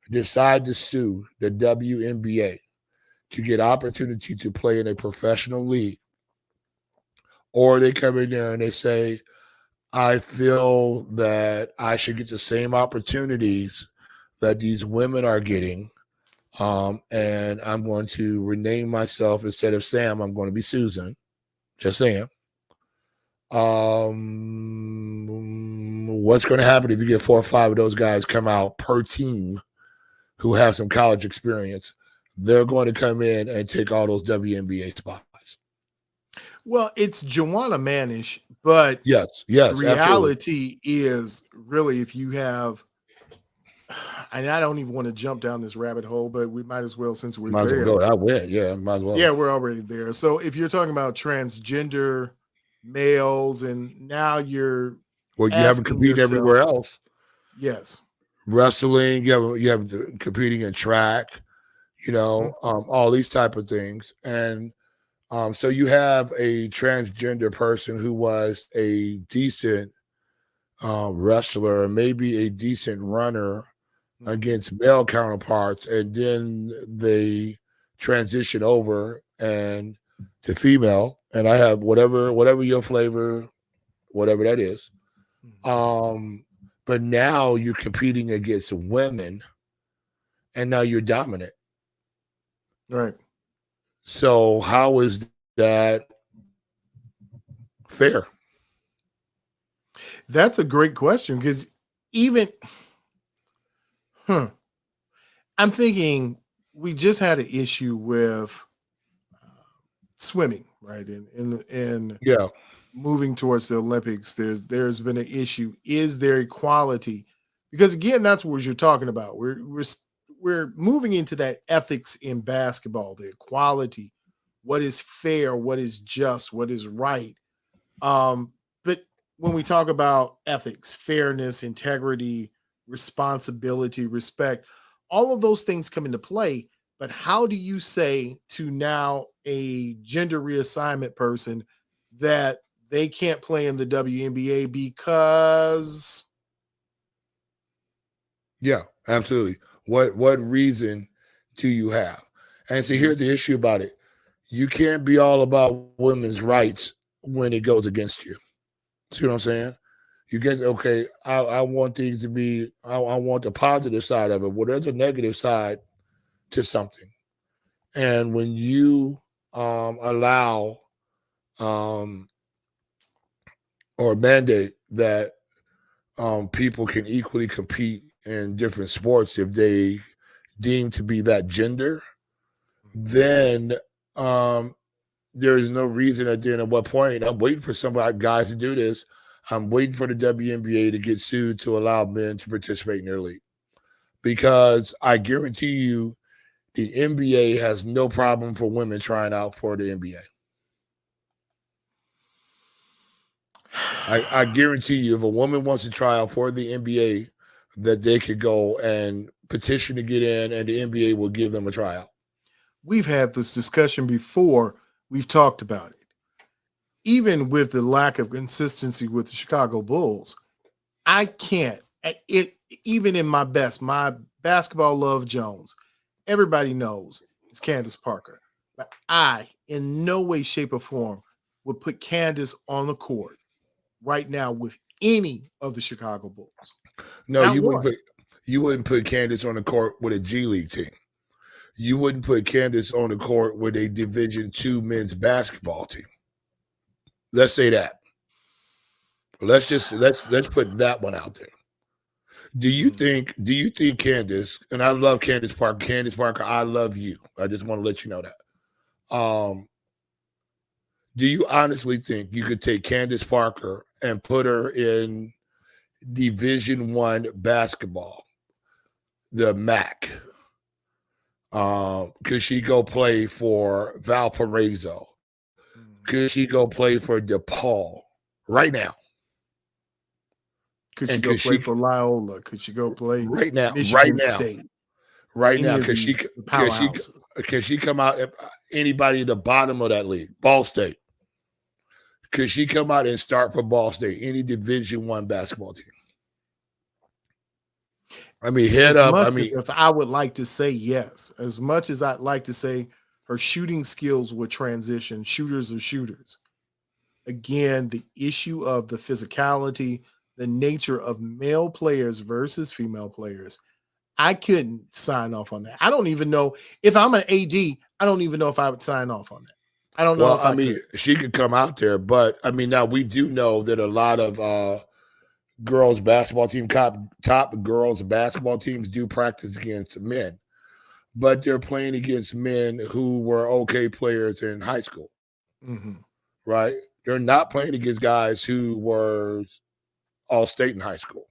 decide to sue the WNBA to get opportunity to play in a professional league, or they come in there and they say, I feel that I should get the same opportunities that these women are getting, and I'm going to rename myself, instead of Sam, I'm going to be Susan. Just saying. What's going to happen if you get 4 or 5 of those guys come out per team who have some college experience? They're going to come in and take all those WNBA spots. Well, it's Joanna Manish, but yes, reality is really, if you have, and I don't even want to jump down this rabbit hole, but we might as well, since we're there. Well go. I win. Yeah, might as well. Yeah, we're already there. So if you're talking about transgender males, and now you're you haven't competed everywhere else. Yes. Wrestling, you have competing in track, all these type of things. And so you have a transgender person who was a decent wrestler, maybe a decent runner against male counterparts, and then they transition over and to female, and I have whatever your flavor, whatever that is. But now you're competing against women, and now you're dominant. Right. So how is that fair? That's a great question, because even I'm thinking we just had an issue with swimming, right? In moving towards the Olympics, there's been an issue. Is there equality? Because again, that's what you're talking about. We're moving into that ethics in basketball, the equality, what is fair, what is just, what is right. But when we talk about ethics, fairness, integrity, responsibility, respect, all of those things come into play. But how do you say to now a gender reassignment person that they can't play in the WNBA because? Yeah, absolutely. What reason do you have? And so here's the issue about it. You can't be all about women's rights when it goes against you. See what I'm saying? You get, okay, I want things to be, I want the positive side of it. Well, there's a negative side to something. And when you allow or mandate that people can equally compete in different sports if they deem to be that gender, then there is no reason at the end of what point. I'm waiting for somebody, guys, to do this. I'm waiting for the WNBA to get sued to allow men to participate in their league. Because I guarantee you the NBA has no problem for women trying out for the NBA. I guarantee you, if a woman wants to try out for the NBA, that they could go and petition to get in, and the NBA will give them a tryout. We've had this discussion before. We've talked about it. Even with the lack of consistency with the Chicago Bulls, I can't. Even in my basketball love Jones, everybody knows it's Candace Parker. But I, in no way, shape, or form, would put Candace on the court right now with any of the Chicago Bulls. No, you wouldn't put Candace on the court with a G League team. You wouldn't put Candace on the court with a Division II men's basketball team. Let's say that. Let's put that one out there. Do you think Candace, and I love Candace Parker, I love you. I just want to let you know that. Do you honestly think you could take Candace Parker and put her in Division I basketball, the MAC? Could she go play for Valparaiso? Could she go play for DePaul right now? Could she go play for Loyola? Could she go play right now? Michigan State? Right now, could she come out? Anybody at the bottom of that league, Ball State? Could she come out and start for Ball State? Any Division I basketball team? I mean, head up. I mean, if I would like to say yes, as much as I'd like to say her shooting skills would transition. Shooters are shooters. Again, the issue of the physicality, the nature of male players versus female players. I couldn't sign off on that. I don't even know if I'm an AD. I don't even know if I would sign off on that. I don't know. Well, she could come out there, but I mean, now we do know that a lot of girls basketball team, top girls basketball teams do practice against men, but they're playing against men who were okay players in high school, right? They're not playing against guys who were all state in high school.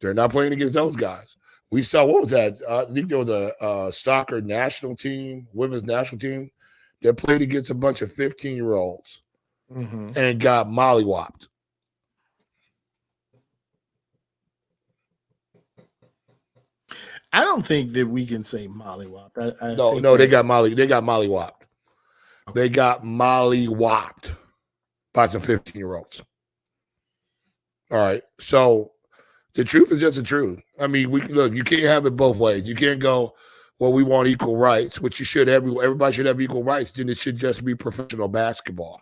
They're not playing against those guys. We saw, what was that? I think there was a soccer national team, women's national team, that played against a bunch of 15-year-olds and got mollywopped. I don't think that we can say mollywopped. No, they got mollywopped. Okay. They got mollywopped by some 15-year-olds. All right. So the truth is just the truth. I mean, you can't have it both ways. You can't go, well, we want equal rights, which you should. Everybody should have equal rights. Then it should just be professional basketball.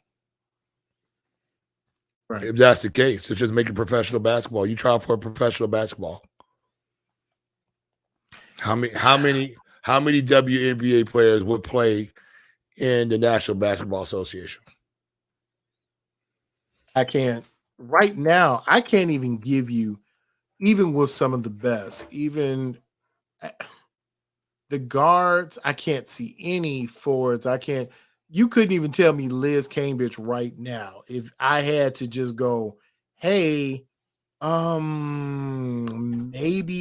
Right. If that's the case, it's just making professional basketball. You try for a professional basketball. How many WNBA players would play in the National Basketball Association? I can't. Right now, I can't even give you, even with some of the best, even the guards, I can't see any forwards. You couldn't even tell me Liz Cambridge right now. If I had to just go, hey, maybe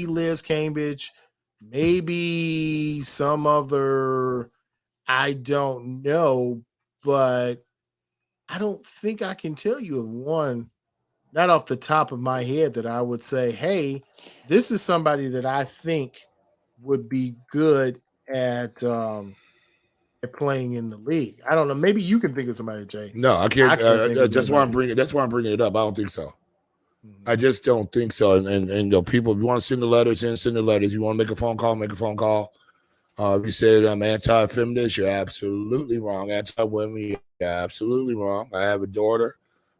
Liz Cambridge, maybe some other, I don't know, but I don't think I can tell you of one, not off the top of my head, that I would say, hey, this is somebody that I think would be good at playing in the league. I don't know. Maybe you can think of somebody, Jay. No, I can't. That's why I'm bringing it up. I don't think so. I just don't think so. And people, if you want to send the letters, send the letters. You want to make a phone call, make a phone call. If you said I'm anti-feminist, you're absolutely wrong. Anti-women, you're absolutely wrong. I have a daughter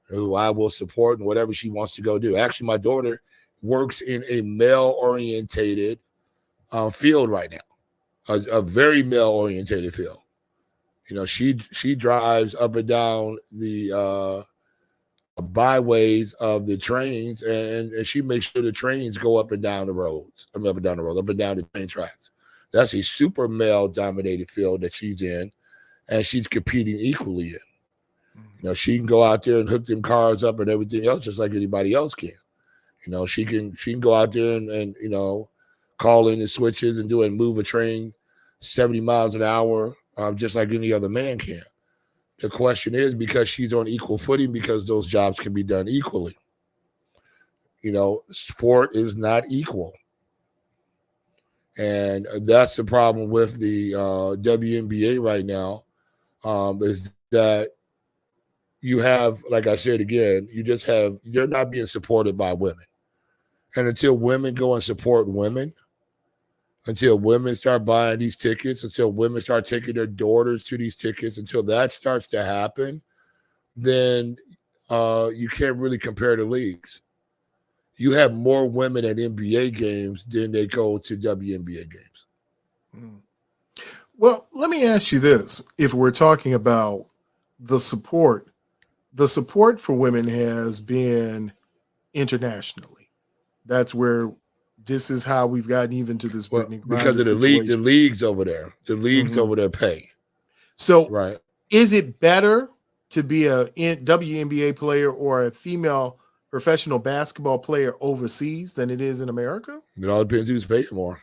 who I will support in whatever she wants to go do. Actually, my daughter works in a male-orientated field right now, a very male-orientated field. You know, she drives up and down the byways of the trains, and she makes sure the trains go up and down the roads. Up and down the train tracks. That's a super male-dominated field that she's in, and she's competing equally in. You know, she can go out there and hook them cars up and everything else just like anybody else can. You know, she can go out there and you know, call in the switches and move a train 70 miles an hour just like any other man can. The question is, because she's on equal footing, because those jobs can be done equally. You know, sport is not equal. And that's the problem with the WNBA right now, is that you have, like I said again, you're not being supported by women. And until women go and support women, until women start buying these tickets, until women start taking their daughters to these tickets, until that starts to happen, then you can't really compare the leagues. You have more women at NBA games than they go to WNBA games. Well, let me ask you this. If we're talking about the support, the support for women has been internationally. That's where this is how we've gotten even to this Brittany Griner because of the leagues over there. The leagues over there pay. So right. Is it better to be a WNBA player or a female professional basketball player overseas than it is in America? It all depends who's paying more.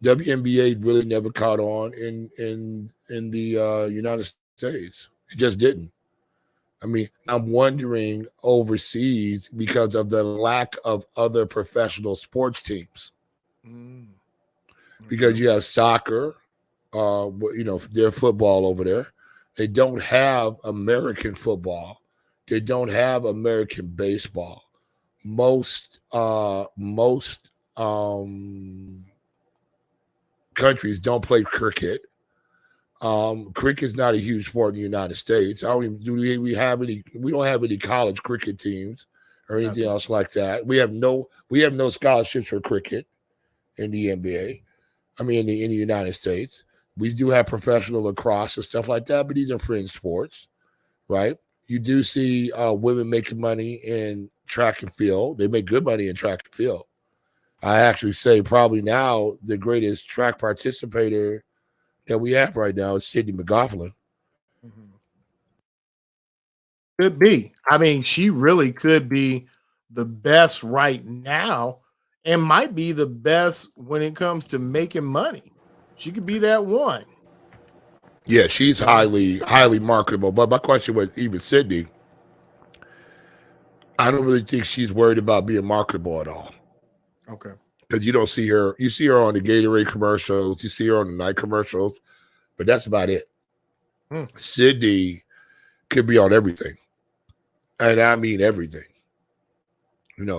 WNBA really never caught on in the United States. It just didn't. I mean, I'm wondering overseas because of the lack of other professional sports teams. Because you have soccer, their football over there. They don't have American football. They don't have American baseball. Most countries don't play cricket. Cricket's not a huge sport in the United States. I don't even we don't have any college cricket teams or anything else like that. We have no scholarships for cricket in the NBA. I mean, in the United States. We do have professional lacrosse and stuff like that, but these are fringe sports, right? You do see women making money in track and field. They make good money in track and field. I actually say probably now the greatest track participator that we have right now is Sydney McLaughlin. Could be. I mean, she really could be the best right now and might be the best when it comes to making money. She could be that one. Yeah, she's highly marketable. But my question was, even Sydney, I don't really think she's worried about being marketable at all. Okay. Because you don't see her. You see her on the Gatorade commercials. You see her on the Nike commercials. But that's about it. Sydney could be on everything. And I mean everything.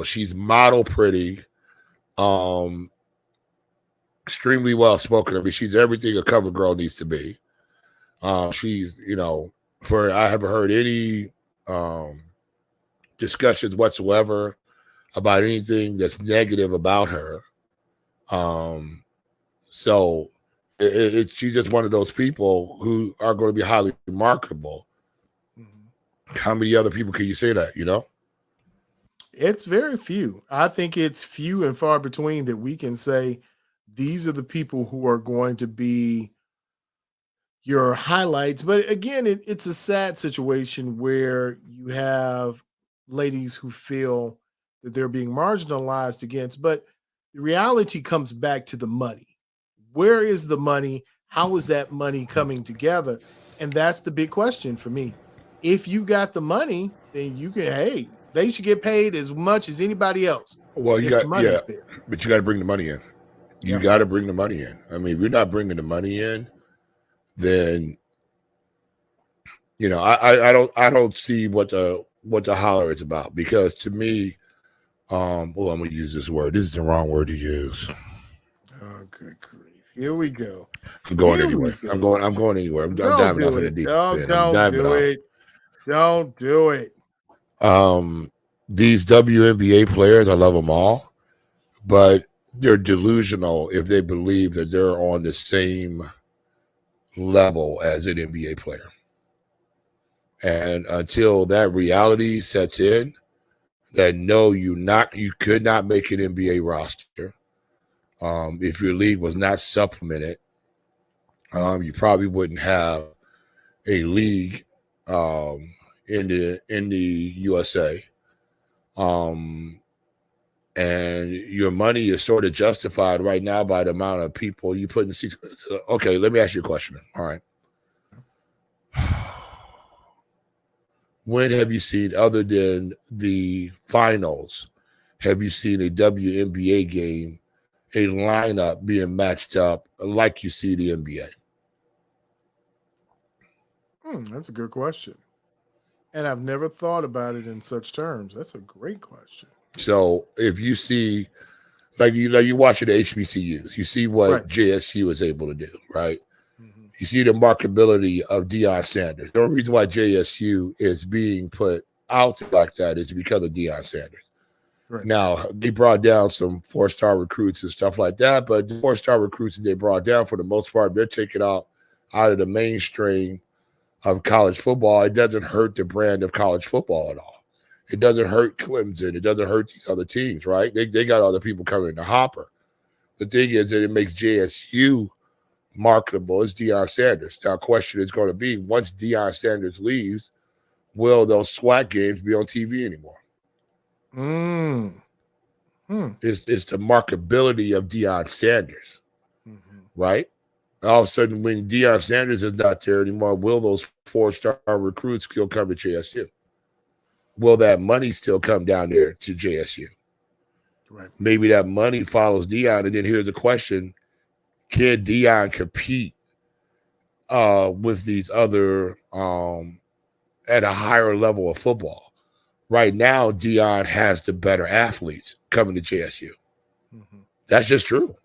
She's model pretty. Extremely well spoken. I mean, she's everything a cover girl needs to be. She's, I haven't heard any discussions whatsoever about anything that's negative about her. So she's just one of those people who are going to be highly marketable. How many other people can you say that, It's very few. I think it's few and far between that we can say these are the people who are going to be your highlights. But again, it's a sad situation where you have ladies who feel that they're being marginalized against. But the reality comes back to the money. Where is the money? How is that money coming together? And that's the big question for me. If you got the money, then you can, they should get paid as much as anybody else. Well, but you got to bring the money in. You got to bring the money in. I mean, if you're not bringing the money in, then I don't see what the holler is about. Because to me, I'm going to use this word. This is the wrong word to use. Oh, good grief! Here we go. I'm going anywhere. I'm going anywhere. I'm diving off in the deep end. Don't do it. These WNBA players, I love them all, but they're delusional if they believe that they're on the same level as an NBA player. And until that reality sets in, that no, you could not make an NBA roster. If your league was not supplemented, you probably wouldn't have a league in the USA. And your money is sort of justified right now by the amount of people you put in the seats. Okay, let me ask you a question. All right. When have you seen, other than the finals, have you seen a WNBA game, a lineup being matched up like you see the NBA? That's a good question. And I've never thought about it in such terms. That's a great question. So if you see, like you watching the HBCUs, you see what JSU is able to do, right? You see the marketability of Deion Sanders. The only reason why JSU is being put out like that is because of Deion Sanders. Right. Now, they brought down some 4-star recruits and stuff like that, but the 4-star recruits that they brought down, for the most part, they're taken out of the mainstream of college football, it doesn't hurt the brand of college football at all. It doesn't hurt Clemson. It doesn't hurt these other teams, right? They got other people coming in the hopper. The thing is that it makes JSU marketable. It's Deion Sanders. Now, question is going to be, once Deion Sanders leaves, will those SWAC games be on TV anymore? It's the marketability of Deion Sanders, right? All of a sudden, when Deion Sanders is not there anymore, will those 4-star recruits still come to JSU? Will that money still come down there to JSU? Right. Maybe that money follows Deion, and then here's the question: can Deion compete with these other at a higher level of football? Right now, Deion has the better athletes coming to JSU. That's just true.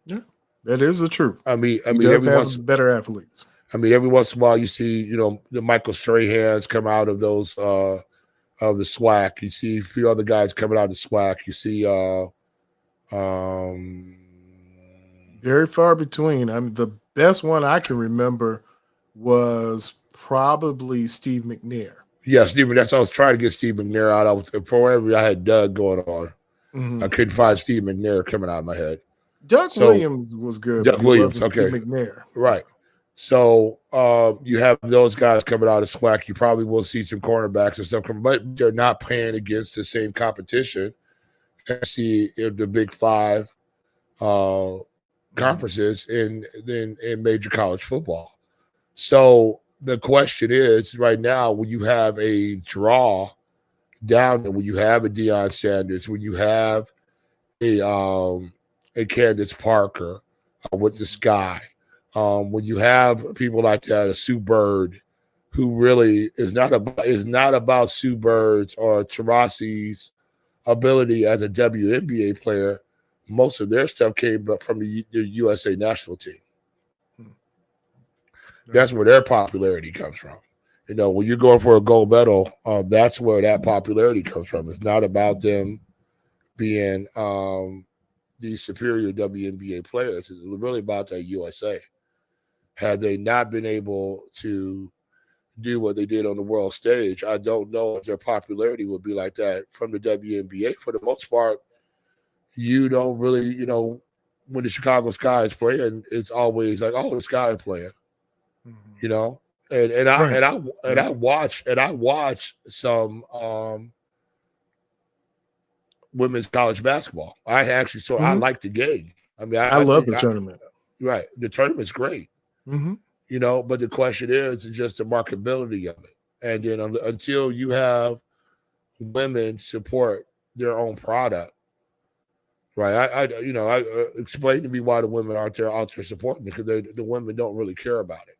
Yeah, that is the truth. I mean, he does have better athletes. I mean, every once in a while, you see, the Michael Strahans come out of those of the SWAC. You see a few other guys coming out of the SWAC. You see, very far between. I mean, the best one I can remember was probably Steve McNair. Yeah, Steve. That's I was trying to get Steve McNair out. Forever, I had Doug going on. I couldn't find Steve McNair coming out of my head. Doug Williams was good. Doug Williams, okay. Steve McNair. Right. So you have those guys coming out of SWAC. You probably will see some cornerbacks and stuff coming, but they're not playing against the same competition as the Big Five conferences in major college football. So the question is, right now, when you have a draw down there, when you have a Deion Sanders, when you have a Candace Parker with the Sky, when you have people like that, a Sue Bird, who really is not about Sue Bird's or Tarasi's ability as a WNBA player. Most of their stuff came from the USA national team. That's where their popularity comes from. When you're going for a gold medal, that's where that popularity comes from. It's not about them being these superior WNBA players. It's really about that USA. Had they not been able to do what they did on the world stage, I don't know if their popularity would be like that from the WNBA. For the most part, you don't really, when the Chicago Sky is playing, it's always like, oh, the Sky is playing. I watch some women's college basketball. I actually I like the game. I mean, I love the tournament. Right, the tournament's great. But the question is just the marketability of it, and then until you have women support their own product, right? I explain to me why the women aren't out there supporting it, because the women don't really care about it.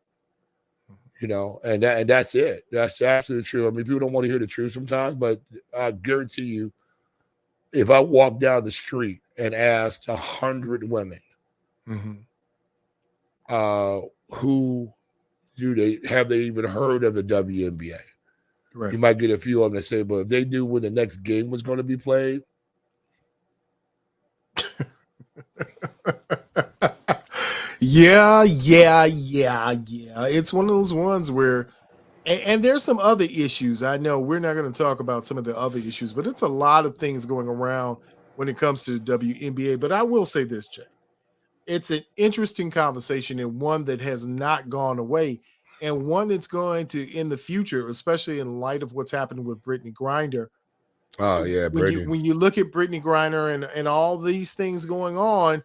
And that's it. That's absolutely true. I mean, people don't want to hear the truth sometimes, but I guarantee you, if I walk down the street and asked 100 women, who have they even heard of the WNBA? Right. You might get a few of them that say, but if they knew when the next game was going to be played. Yeah. It's one of those ones where, and there's some other issues. I know we're not going to talk about some of the other issues, but it's a lot of things going around when it comes to the WNBA. But I will say this, Jay. It's an interesting conversation, and one that has not gone away, and one that's going to in the future, especially in light of what's happening with Brittany Griner. Oh, yeah, when you look at Brittany Griner and all these things going on,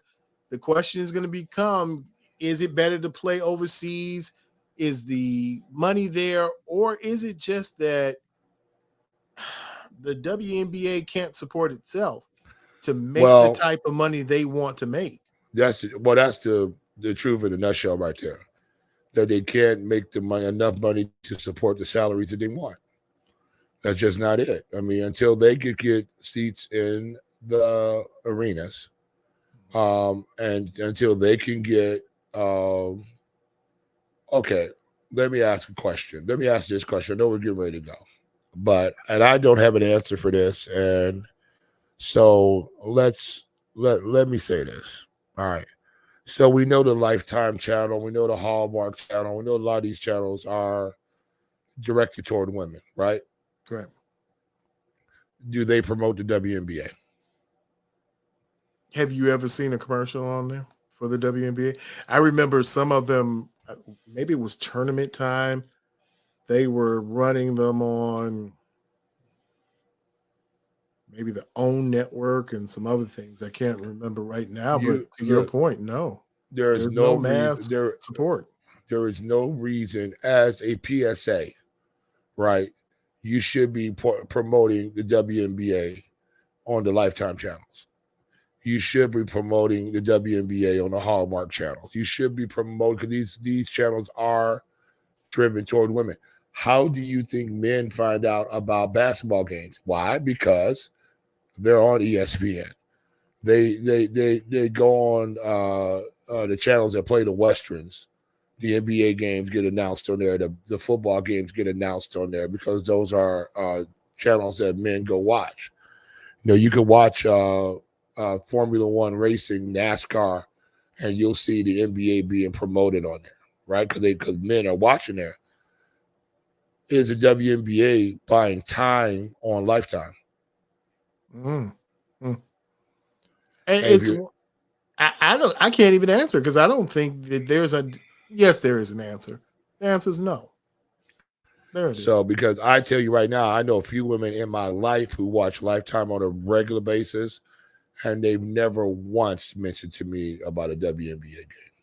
the question is going to become, is it better to play overseas? Is the money there? Or is it just that the WNBA can't support itself to make the type of money they want to make? That's the truth in a nutshell right there. That they can't make enough money to support the salaries that they want. That's just not it. I mean, until they could get seats in the arenas, and until they can get okay, let me ask a question. Let me ask this question. I know we're getting ready to go, and I don't have an answer for this, and so let me say this. All right. So we know the Lifetime channel, we know the Hallmark channel, we know a lot of these channels are directed toward women, right? Correct. Do they promote the WNBA? Have you ever seen a commercial on there for the WNBA? I remember some of them, maybe it was tournament time. They were running them on maybe the OWN network and some other things. I can't remember right now, but to your point, no. There's no no mass reason support. there is no reason as a PSA, right? You should be promoting the WNBA on the Lifetime channels. You should be promoting the WNBA on the Hallmark channels. You should be promoting, because these channels are driven toward women. How do you think men find out about basketball games? Why? Because they're on ESPN. They go on the channels that play the Westerns. The NBA games get announced on there. The football games get announced on there because those are channels that men go watch. You know, you can watch Formula One racing, NASCAR, and you'll see the NBA being promoted on there, right? Because men are watching there. Is the WNBA buying time on Lifetime? And it's I can't even answer because I don't think that there's a yes, there is an answer. The answer is no. There it is. So, because I tell you right now, I know a few women in my life who watch Lifetime on a regular basis, and they've never once mentioned to me about a WNBA game.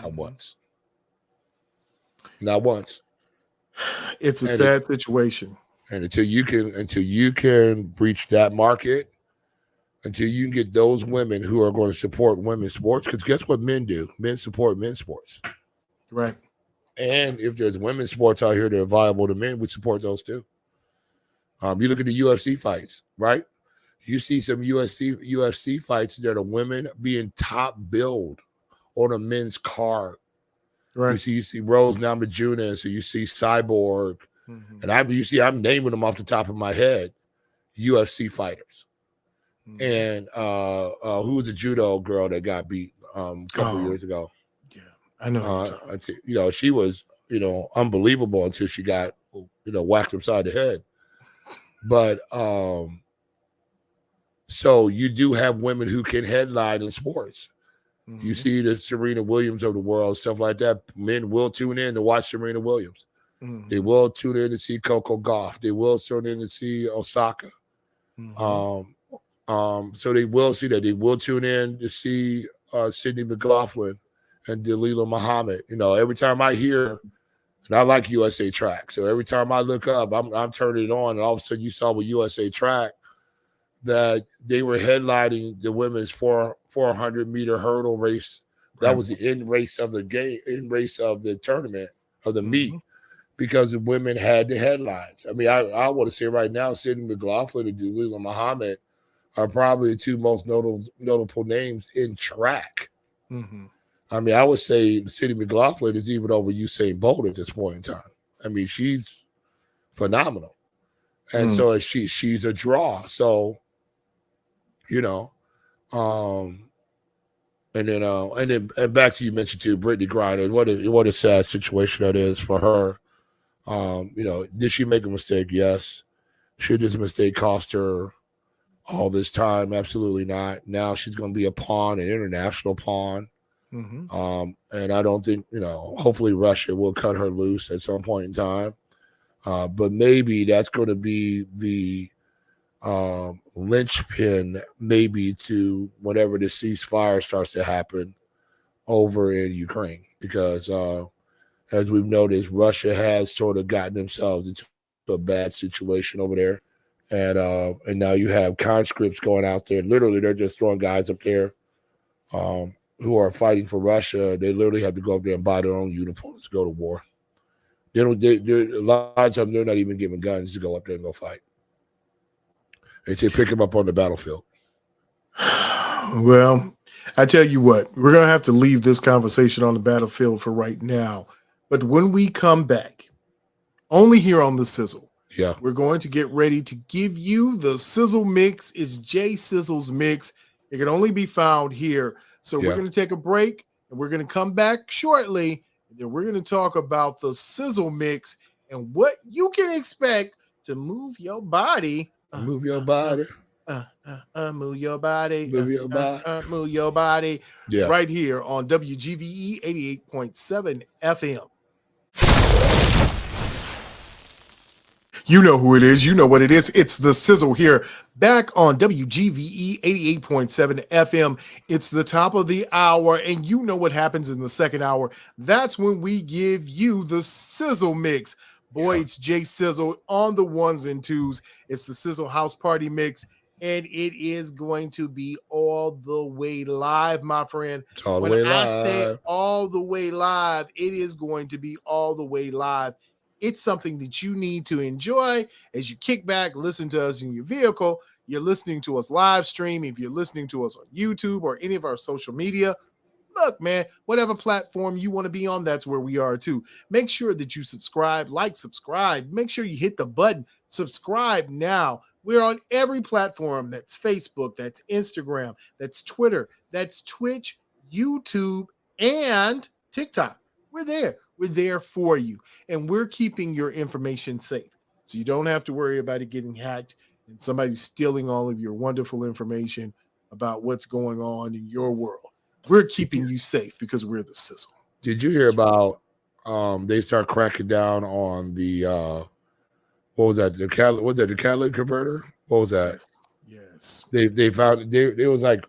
Not once. Not once. It's a sad situation. And until you can reach that market, until you can get those women who are going to support women's sports, because guess what men do? Men support men's sports. Right. And if there's women's sports out here that are viable to men, we support those too. You look at the UFC fights, right? You see some UFC fights that are women being top billed on a men's card. Right. You see Rose Namajunas, you see Cyborg, and I'm naming them off the top of my head, UFC fighters. And who was the judo girl that got beat a couple of years ago? Yeah, I know. She was, unbelievable until she got, whacked upside the head. But so you do have women who can headline in sports. You see the Serena Williams of the world, stuff like that. Men will tune in to watch Serena Williams. They will tune in to see Coco Gauff. They will tune in to see Osaka. So they will see that. They will tune in to see Sydney McLaughlin and Dalilah Muhammad. Every time I hear, and I like USA Track, so every time I look up, I'm turning it on, and all of a sudden you saw with USA Track that they were headlining the women's 400-meter hurdle race. That was the end race of the tournament, of the meet, because the women had the headlines. I mean, I want to say right now, Sydney McLaughlin and Dalilah Muhammad are probably the two most notable names in track. I mean, I would say Sydney McLaughlin is even over Usain Bolt at this point in time. I mean, she's phenomenal. And so she's a draw. So, and back to you mentioned too, Brittany Griner. What a sad situation that is for her. Did she make a mistake? Yes. Should this mistake cost her all this time? Absolutely not. Now she's going to be a pawn, an international pawn. And I don't think, hopefully Russia will cut her loose at some point in time. But maybe that's going to be the linchpin, maybe, to whenever the ceasefire starts to happen over in Ukraine. Because as we've noticed, Russia has sort of gotten themselves into a bad situation over there. And now you have conscripts going out there. Literally, they're just throwing guys up there who are fighting for Russia. They literally have to go up there and buy their own uniforms to go to war. A lot of times they're not even given guns to go up there and go fight. They say pick them up on the battlefield. Well, I tell you what, we're going to have to leave this conversation on the battlefield for right now. But when we come back, only here on the Sizzle, we're going to get ready to give you the Sizzle Mix. It's Jay Sizzle's Mix. It can only be found here. So we're Yeah. going to take a break and we're going to come back shortly. And then we're going to talk about the sizzle mix and what you can expect to move your body. Move your body. Move your body. Move your body. Move your body. Yeah. Right here on WGVE 88.7 FM. You know who it is. You know what it is. It's the Sizzle here, back on WGVE 88.7 FM. It's the top of the hour, and you know what happens in the second hour. That's when we give you the Sizzle mix. Boy, it's Jay Sizzle on the ones and twos. It's the Sizzle House Party mix, and it is going to be all the way live, my friend. It's all the When way I live. say all the way live, it is going to be all the way live. It's something that you need to enjoy as you kick back, listen to us in your vehicle. You're listening to us live stream. If you're listening to us on YouTube or any of our social media, look, man, whatever platform you want to be on, that's where we are too. Make sure that you subscribe, subscribe. Make sure you hit the button, subscribe now. We're on every platform. That's Facebook, that's Instagram, that's Twitter, that's Twitch, YouTube, and TikTok. We're there. We're there for you, and we're keeping your information safe. So you don't have to worry about it getting hacked and somebody stealing all of your wonderful information about what's going on in your world. We're keeping you safe because we're the Sizzle. Did you hear about they start cracking down on the what was that? The catalytic converter? What was that? Yes. They found it was like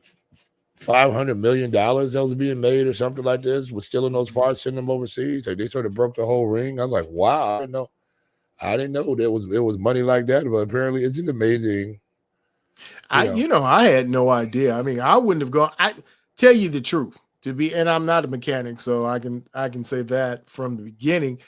$500 million that was being made or something like this, was stealing those parts, sending them overseas. Like they sort of broke the whole ring. I was like, wow, I didn't know there was money like that, but apparently it's amazing. I had no idea. I mean, I wouldn't have gone. I tell you the truth, and I'm not a mechanic, so I can say that from the beginning.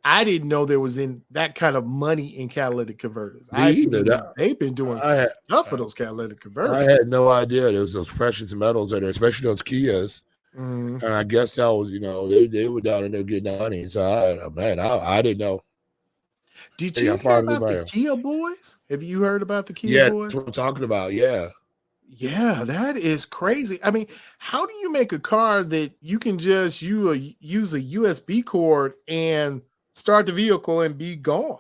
I didn't know there was in that kind of money in catalytic converters. They've been doing stuff for those catalytic converters. I had no idea there was those precious metals in there, especially those Kias. Mm-hmm. And I guess that was, they were down in there getting money. So I didn't know. Did you hear about the Kia boys? Have you heard about the Kia boys? That's what I'm talking about. Yeah. Yeah, that is crazy. I mean, how do you make a car that you can just use a USB cord and start the vehicle and be gone?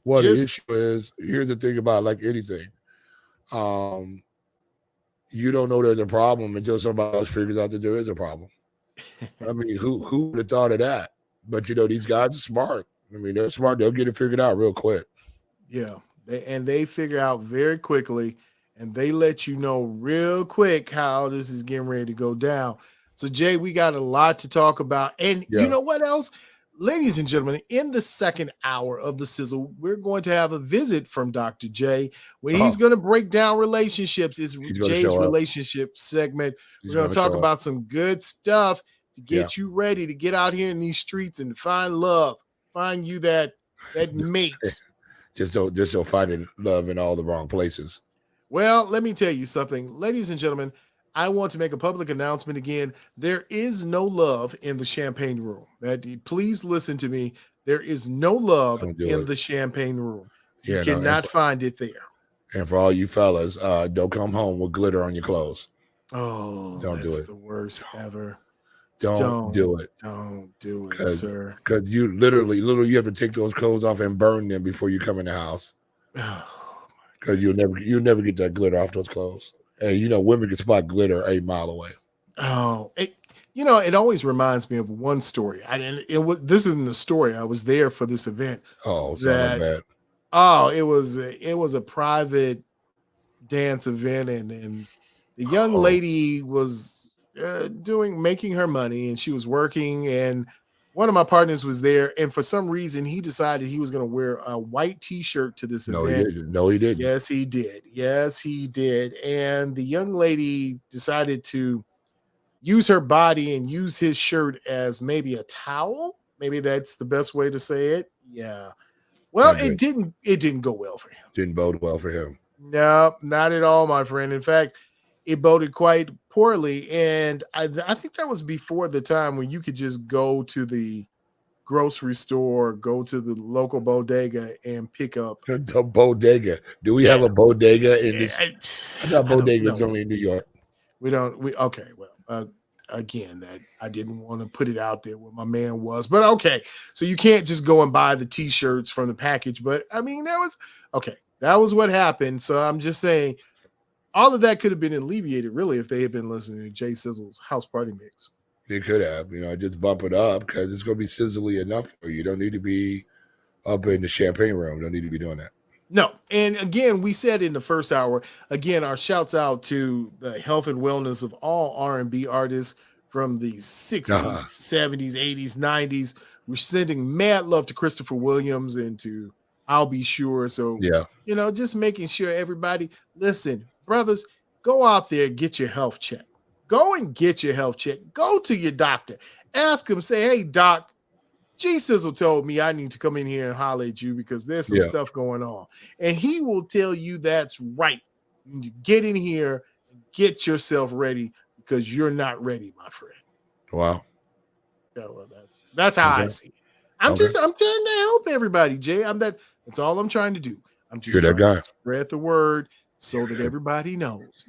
Well, the issue is, here's the thing about like anything. You don't know there's a problem until somebody else figures out that there is a problem. I mean, who would have thought of that? But these guys are smart. I mean, they're smart. They'll get it figured out real quick. Yeah. They figure out very quickly, and they let you know real quick how this is getting ready to go down. So, Jay, we got a lot to talk about. And you know what else? Ladies and gentlemen, in the second hour of the Sizzle, we're going to have a visit from Dr. J, where he's going to break down relationships. It's Jay's relationship segment. We're going to talk about some good stuff to get you ready to get out here in these streets and find love, find you that mate. Just don't finding love in all the wrong places. Well, let me tell you something, ladies and gentlemen. I want to make a public announcement again. There is no love in the champagne room. Please listen to me. There is no love in the champagne room. You cannot find it there. And for all you fellas, don't come home with glitter on your clothes. Oh, that's the worst ever. Don't do it. Don't do it, sir. Because you literally you have to take those clothes off and burn them before you come in the house. Because you'll never get that glitter off those clothes. And women can spot glitter 8 miles away. Oh, it always reminds me of one story. This isn't a story. I was there for this event. Oh, bad. Oh, it was a private dance event, and the young lady was making her money, and she was working, and one of my partners was there, and for some reason he decided he was going to wear a white t-shirt to this event. No, he didn't. Yes, he did. Yes, he did. And the young lady decided to use her body and use his shirt as maybe a towel. Maybe that's the best way to say it. Yeah. Well, it didn't go well for him. Didn't bode well for him. No, not at all, my friend. In fact, it boded quite poorly. And I think that was before the time when you could just go to the grocery store, go to the local bodega and pick up. The bodega. Do we have a bodega in this? I thought bodega is only in New York. Okay, well, again, that I didn't want to put it out there where my man was, but okay. So you can't just go and buy the t-shirts from the package, but I mean, that was what happened. So I'm just saying all of that could have been alleviated really if they had been listening to Jay Sizzle's House Party Mix. They could have, just bump it up because it's going to be sizzly enough for you. You don't need to be up in the champagne room. You don't need to be doing that. No. And again, we said in the first hour, again, our shouts out to the health and wellness of all R&B artists from the 60s, 70s, 80s, 90s. We're sending mad love to Christopher Williams and to I'll Be Sure. So, just making sure everybody, listen, brothers, go out there, get your health check. Go and get your health check. Go to your doctor. Ask him, say, hey, doc, G-Sizzle told me I need to come in here and holler at you because there's some stuff going on. And he will tell you that's right. You need to get in here and get yourself ready because you're not ready, my friend. Wow. Yeah, well, that's how I see it. I'm trying to help everybody, Jay. That's all I'm trying to do. I'm just trying to spread the word so that everybody knows,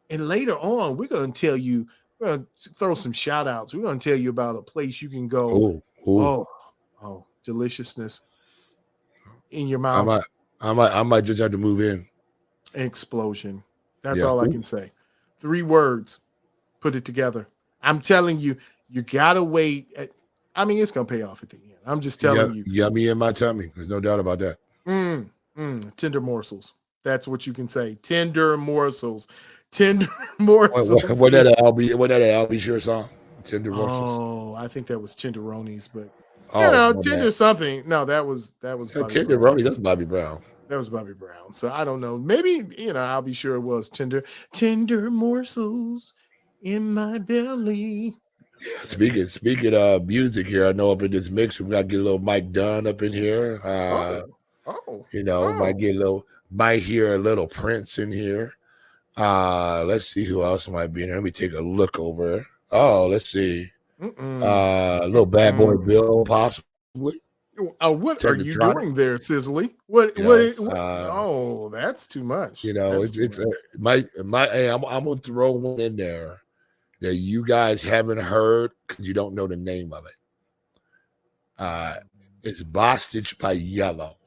And later on, we're going to tell you, we're going to throw some shout outs. We're going to tell you about a place you can go. Oh, deliciousness in your mouth. I might just have to move in. Explosion. That's all I can say. 3 words. Put it together. I'm telling you, you gotta wait. It's gonna pay off at the end. I'm just telling you. You got me in my tummy. There's no doubt about that. Tender morsels. That's what you can say. Tender morsels. Tender morsels. What that I'll be sure song. Tender morsels. Oh, I think that was Tenderoni's, but tender something. No, that was Tenderoni. That's Bobby Brown. That was Bobby Brown. So I don't know. Maybe I'll be sure it was tender morsels in my belly. Yeah, speaking of music here, I know up in this mix we got to get a little Mike Dunn up in here. Might hear a little Prince in here. Let's see who else might be in here. Let me take a look over. Oh, let's see. A little Bad Boy Bill, possibly. What are you doing there, Sizzle? What? Oh, that's too much. I'm gonna throw one in there that you guys haven't heard because you don't know the name of it. It's Bostage by Yellow.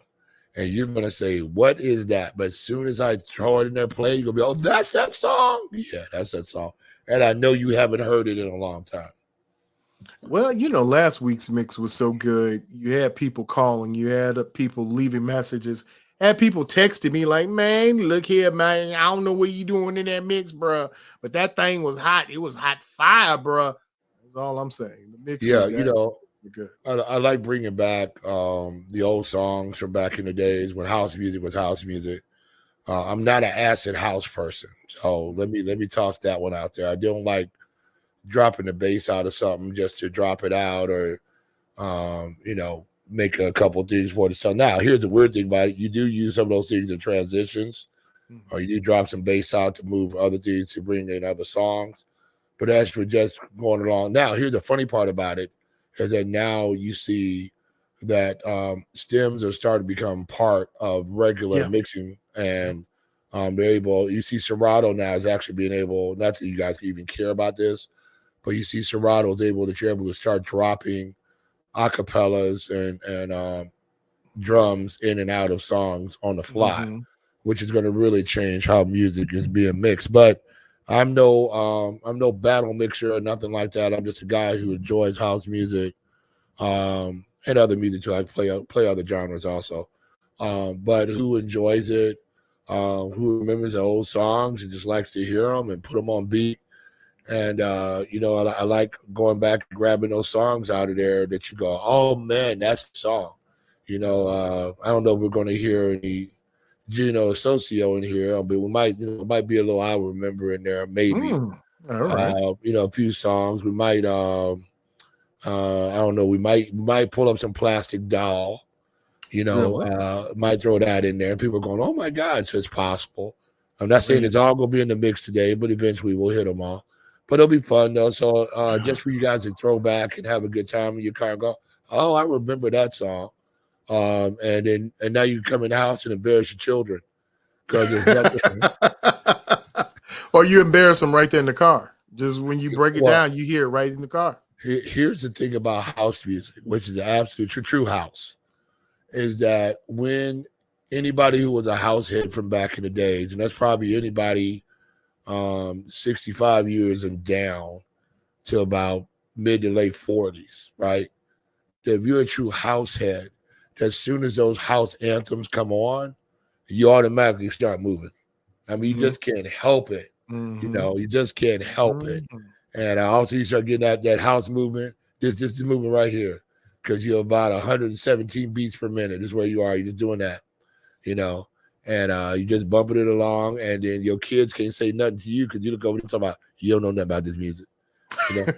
And you're gonna say, what is that? But as soon as I throw it in there play, you're gonna be, oh, that's that song. Yeah, that's that song. And I know you haven't heard it in a long time. Well, last week's mix was so good. You had people calling, you had people leaving messages, had people texting me like, man, look here, man, I don't know what you doing in that mix, bro. But that thing was hot. It was hot fire, bro. That's all I'm saying. The mix was good. I like bringing back the old songs from back in the days when house music was house music. I'm not an acid house person, so let me toss that one out there. I don't like dropping the bass out of something just to drop it out or make a couple things for the song. Now, here's the weird thing about it. You do use some of those things in transitions, or you do drop some bass out to move other things to bring in other songs. But as for just going along, now, here's the funny part about it is that now you see that stems are starting to become part of regular mixing, and you see Serato now is actually being able, not that you guys can even care about this, but you see Serato is able to start dropping acapellas and drums in and out of songs on the fly, which is going to really change how music is being mixed. But I'm no battle mixer or nothing like that. I'm just a guy who enjoys house music and other music too. I play other genres also, but who enjoys it, who remembers the old songs and just likes to hear them and put them on beat. And I like going back and grabbing those songs out of there that you go, oh man, that's the song. I don't know if we're going to hear any Gino Socio in here, but we might, might be a little I remember in there, maybe. All right. A few songs. We might, I don't know. We might pull up some Plastic Doll. Might throw that in there. People are going, oh my God, so it's possible. I'm not saying it's all going to be in the mix today, but eventually we'll hit them all. But it'll be fun though. So just for you guys to throw back and have a good time in your car and go, oh, I remember that song. And now you come in the house and embarrass your children because there's nothing. Or you embarrass them right there in the car. Just when you break it Well, down, you hear it right in the car. Here's the thing about house music, which is the absolute true house, is that when anybody who was a house head from back in the days, and that's probably anybody 65 years and down to about mid to late 40s, right? That if you're a true house head, that as soon as those house anthems come on, you automatically start moving. I mean, you just can't help it. You know, you just can't help it. And also you start getting that house movement. This is moving right here because you're about 117 beats per minute. This is where you are. You're just doing that, you know, and you just bumping it along. And then your kids can't say nothing to you because you look over and talk about, you don't know nothing about this music. You know?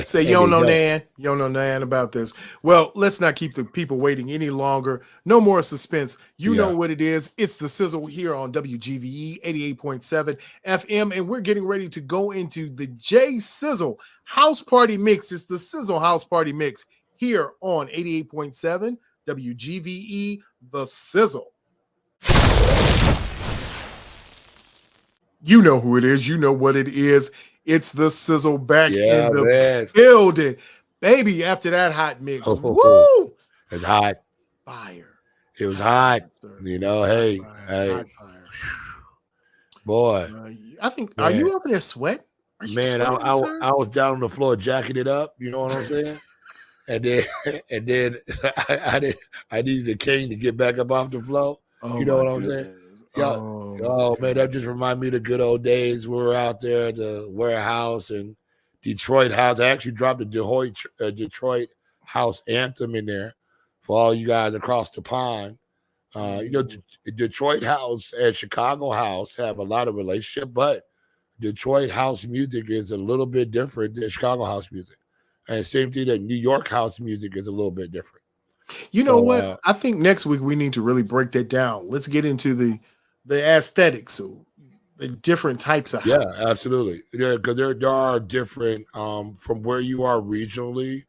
Say, you don't know Nan. You don't know Nan about this. Well, let's not keep the people waiting any longer. No more suspense. You know what it is. It's the Sizzle here on WGVE 88.7 FM. And we're getting ready to go into the J Sizzle House Party Mix. It's the Sizzle House Party Mix here on 88.7 WGVE, the Sizzle. You know who it is. You know what it is. It's the Sizzle back in the building. Baby, after that hot mix. Woo! It's hot. Fire. It was hot. You know, hey. Hot fire. Boy. I think, man, are you up there sweating? Man, I was down on the floor jacking it up. You know what I'm saying? and then I needed a cane to get back up off the floor. You know what I'm saying? Oh man, that just reminded me of the good old days. We were out there at the warehouse and Detroit house. I actually dropped the Detroit house anthem in there for all you guys across the pond. You know, Detroit house and Chicago house have a lot of relationship, but Detroit house music is a little bit different than Chicago house music. And same thing that New York house music is a little bit different. You know what? I think next week we need to really break that down. Let's get into the aesthetics, so the different types of house. Yeah, absolutely. Yeah, because there are different from where you are regionally.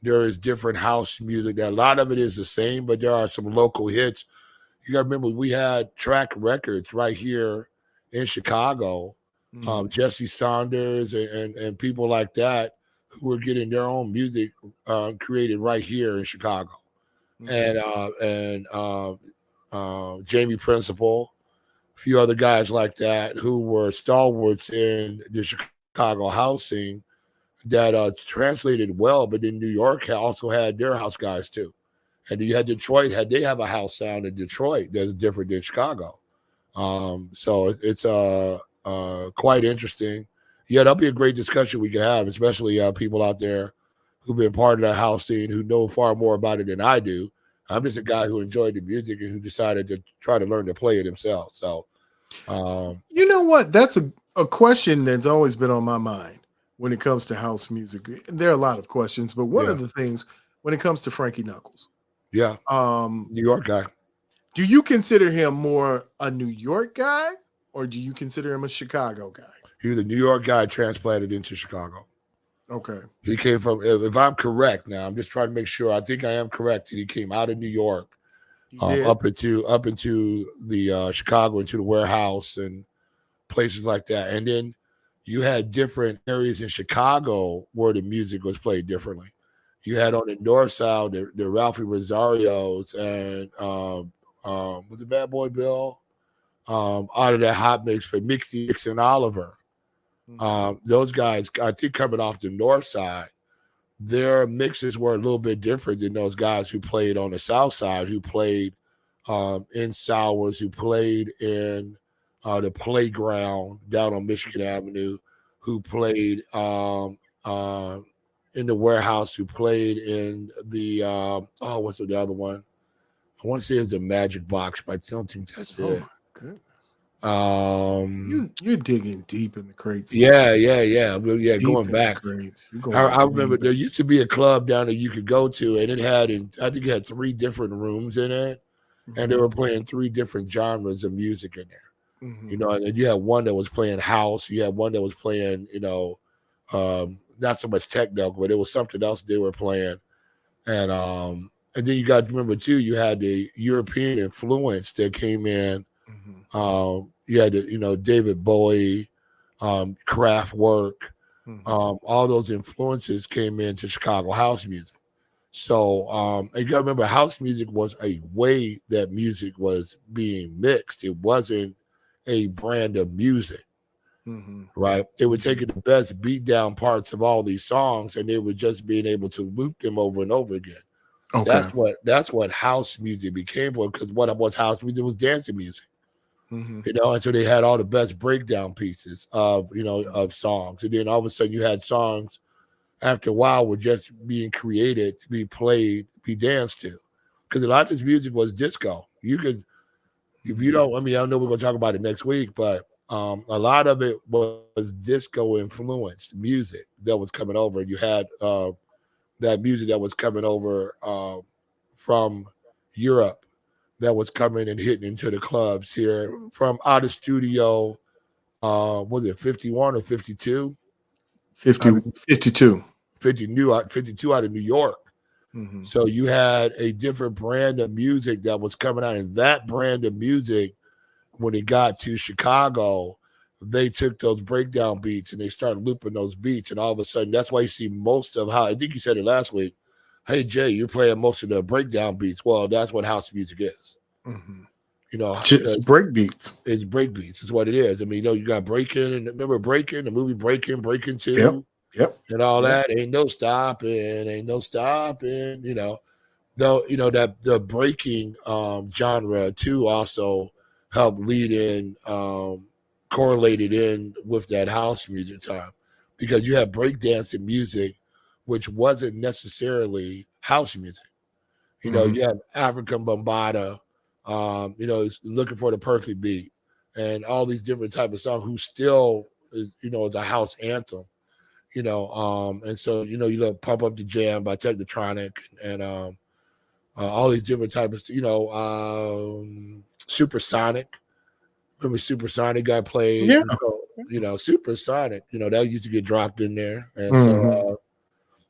There is different house music. That a lot of it is the same, but there are some local hits. You got to remember, we had Track Records right here in Chicago. Jesse Saunders and people like that who were getting their own music created right here in Chicago. And Jamie Principle, a few other guys like that who were stalwarts in the Chicago house scene that translated well, but then New York also had their house guys too. And you had Detroit, they have a house sound in Detroit that's different than Chicago. So it's quite interesting. Yeah, that'll be a great discussion we can have, especially people out there who've been part of the house scene who know far more about it than I do. I'm just a guy who enjoyed the music and who decided to try to learn to play it himself. So, you know what? That's a question that's always been on my mind when it comes to house music. There are a lot of questions, but one of the things when it comes to Frankie Knuckles. Yeah. New York guy. Do you consider him more a New York guy or do you consider him a Chicago guy? He was a New York guy transplanted into Chicago. Okay. He came from, if I'm correct now, I'm just trying to make sure. I think I am correct that he came out of New York up into the Chicago, into the warehouse and places like that. And then you had different areas in Chicago where the music was played differently. You had on the north side the Ralphie Rosarios and was it Bad Boy Bill? Out of that hot mix for Mixie and Oliver. Those guys, I think, coming off the north side, their mixes were a little bit different than those guys who played on the south side, who played in Sowers, who played in the playground down on Michigan Avenue, who played in the warehouse, who played in the what's the other one? I want to say it's the Magic Box, but I don't think that's it. My goodness. You're digging deep in the crates. Yeah. Going back. I remember there used to be a club down there you could go to, and I think it had 3 different rooms in it, and they were playing 3 different genres of music in there. You know, and you had one that was playing house, you had one that was playing, you know, not so much techno, but it was something else they were playing. And then you got to remember too, you had the European influence that came in you had David Bowie, Kraftwerk, all those influences came into Chicago house music. So and you gotta remember, house music was a way that music was being mixed. It wasn't a brand of music. Right? They were taking the best beat down parts of all these songs and they were just being able to loop them over and over again. Okay. That's what house music became, because what was house music was dancing music. And so they had all the best breakdown pieces of of songs, and then all of a sudden you had songs after a while were just being created to be played, be danced to, because a lot of this music was disco. You could, if you don't, I know we're gonna talk about it next week, but a lot of it was disco influenced music that was coming over. You had that music that was coming over from Europe that was coming and hitting into the clubs here from out of studio. Was it 51 or 52? 52. 52 out of New York. So you had a different brand of music that was coming out, and that brand of music, when it got to Chicago, they took those breakdown beats and they started looping those beats, and all of a sudden, that's why you see most of how, I think you said it last week, hey Jay, you're playing most of the breakdown beats. Well, that's what house music is. Just break beats. It's break beats. It's what it is. You got Breaking, and remember Breaking, the movie Breaking 2, and all that. Ain't no stopping, though. That the breaking genre too also helped lead in, correlated in with that house music time, because you have breakdancing music, which wasn't necessarily house music. You have African Bambaataa, looking for the perfect beat, and all these different type of songs, who still is, is a house anthem. And so you Pump Up the Jam by Technotronic, and all these different types of Supersonic. Remember Supersonic got played? Yeah. So, Supersonic, that used to get dropped in there. And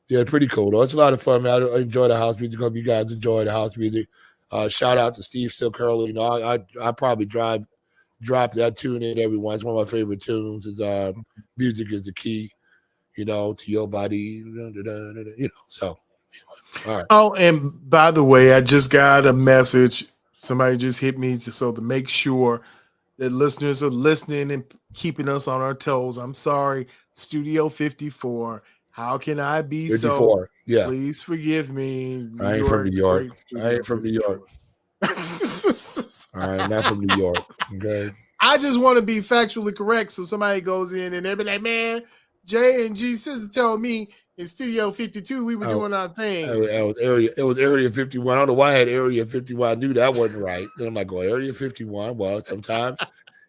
so pretty cool though. It's a lot of fun, man. I enjoy the house music. Hope you guys enjoy the house music. Shout out to Steve Silk-Hurley. I probably drop that tune in every once. It's one of my favorite tunes. Is music is the key, to your body. So all right. Oh, and by the way, I just got a message. Somebody just hit me so to make sure that listeners are listening and keeping us on our toes. I'm sorry, Studio 54. How can I be 54, so? yeah. Please forgive me. I ain't from New York. I ain't from New York. All right, not from New York. Okay. I just want to be factually correct, so somebody goes in and they'll be like, "Man, Jay and G Sister told me in Studio 52 we were doing our thing." It was Area 51. I don't know why I had Area 51. I knew that wasn't right. Then I'm like, well, Area 51. Well, sometimes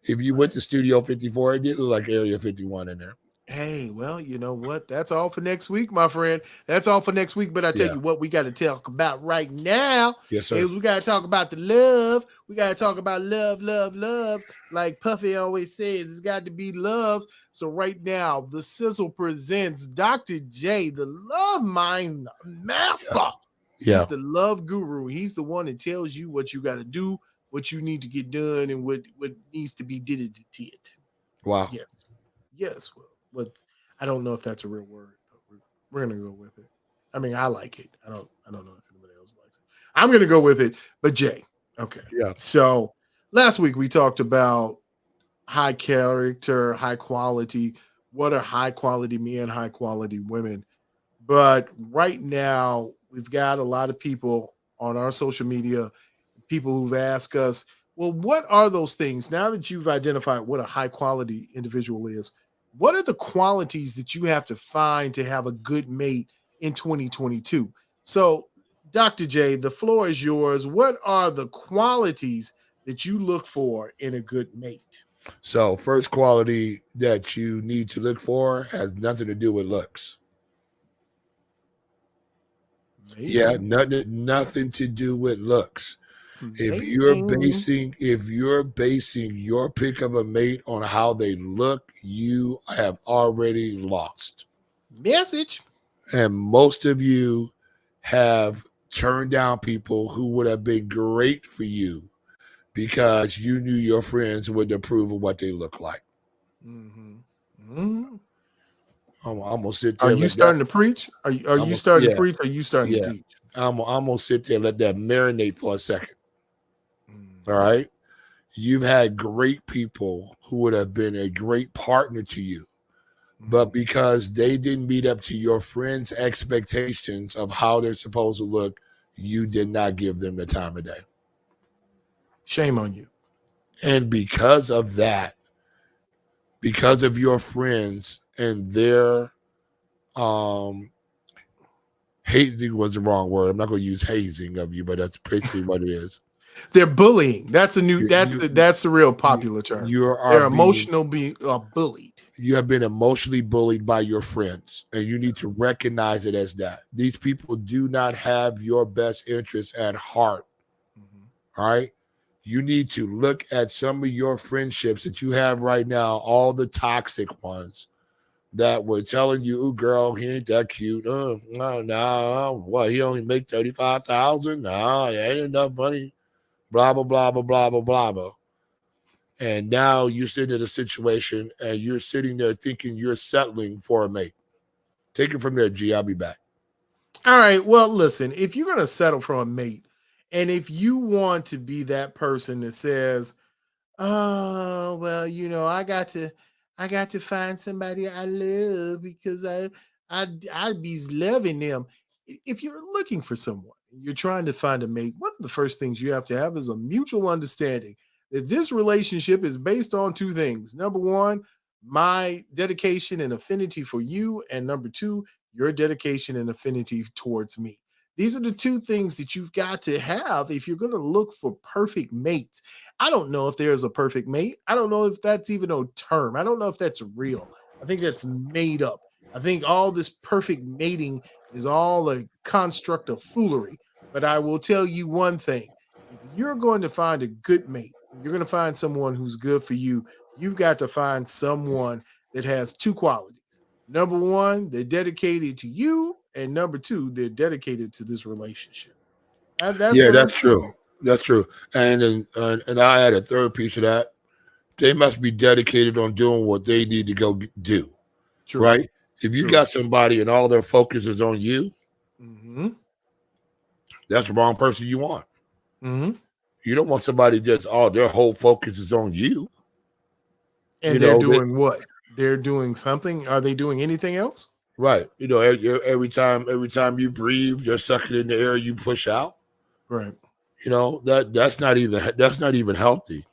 if you went to Studio 54, it did look like Area 51 in there. Hey, well, you know what? That's all for next week, my friend. That's all for next week. But I tell you what, we got to talk about right now. Yes, sir. Is we got to talk about the love. We got to talk about love, love, love. Like Puffy always says, it's got to be love. So right now, the Sizzle presents Dr. J, the love mind master. Yeah. He's the love guru. He's the one that tells you what you got to do, what you need to get done, and what needs to be did. Wow. Yes. Yes. Well, I don't know if that's a real word, but we're gonna go with it. I mean, I like it. I don't know if anybody else likes it. I'm gonna go with it. But Jay, okay. Yeah. So last week we talked about high character, high quality. What are high quality men, high quality women? But right now we've got a lot of people on our social media, people who've asked us, well, what are those things? Now that you've identified what a high quality individual is, what are the qualities that you have to find to have a good mate in 2022? So, Dr. J, the floor is yours. What are the qualities that you look for in a good mate? So, first quality that you need to look for has nothing to do with looks. Amazing. Yeah, nothing to do with looks. If you're basing your pick of a mate on how they look, you have already lost. Message. And most of you have turned down people who would have been great for you because you knew your friends wouldn't approve of what they look like. Mm-hmm. I'm gonna sit Are there. you starting to preach? Are you starting to preach? Or are you starting to teach? I'm gonna sit there and let that marinate for a second. Mm-hmm. All right. You've had great people who would have been a great partner to you, but because they didn't meet up to your friends' expectations of how they're supposed to look, you did not give them the time of day. Shame on you. And because of that, because of your friends and their hazing was the wrong word. I'm not going to use hazing of you, but that's basically what it is. They're bullying. That's the real popular term. They're emotional being bullied. You have been emotionally bullied by your friends, and you need to recognize it as that. These people do not have your best interests at heart. All right. You need to look at some of your friendships that you have right now, all the toxic ones that were telling you, "Oh, girl, he ain't that cute. No, what? He only make 35,000. No, that ain't enough money. Blah blah blah blah blah blah blah blah." And now you're sitting in a situation, and you're sitting there thinking you're settling for a mate. Take it from there, G. I'll be back. All right. Well, listen. If you're gonna settle for a mate, and if you want to be that person that says, "Oh, well, I got to find somebody I love because I'd be loving them." If you're looking for someone, you're trying to find a mate, one of the first things you have to have is a mutual understanding that this relationship is based on two things. Number one, my dedication and affinity for you, and number two, your dedication and affinity towards me. These are the two things that you've got to have if you're going to look for perfect mates. I don't know if there's a perfect mate. I don't know if that's even a term. I don't know if that's real. I think that's made up. I think all this perfect mating is all a construct of foolery. But I will tell you one thing. If you're going to find a good mate, you're going to find someone who's good for you, you've got to find someone that has two qualities. Number one, they're dedicated to you, and number two, they're dedicated to this relationship. That's true. That's true. And I add a third piece of that. They must be dedicated on doing what they need to go do. True. Right? If you got somebody and all their focus is on you, that's the wrong person you want. You don't want somebody that's their whole focus is on you. And they're doing what? They're doing something. Are they doing anything else? Right. Every time you breathe, you're sucking in the air you push out. Right. That's not even healthy.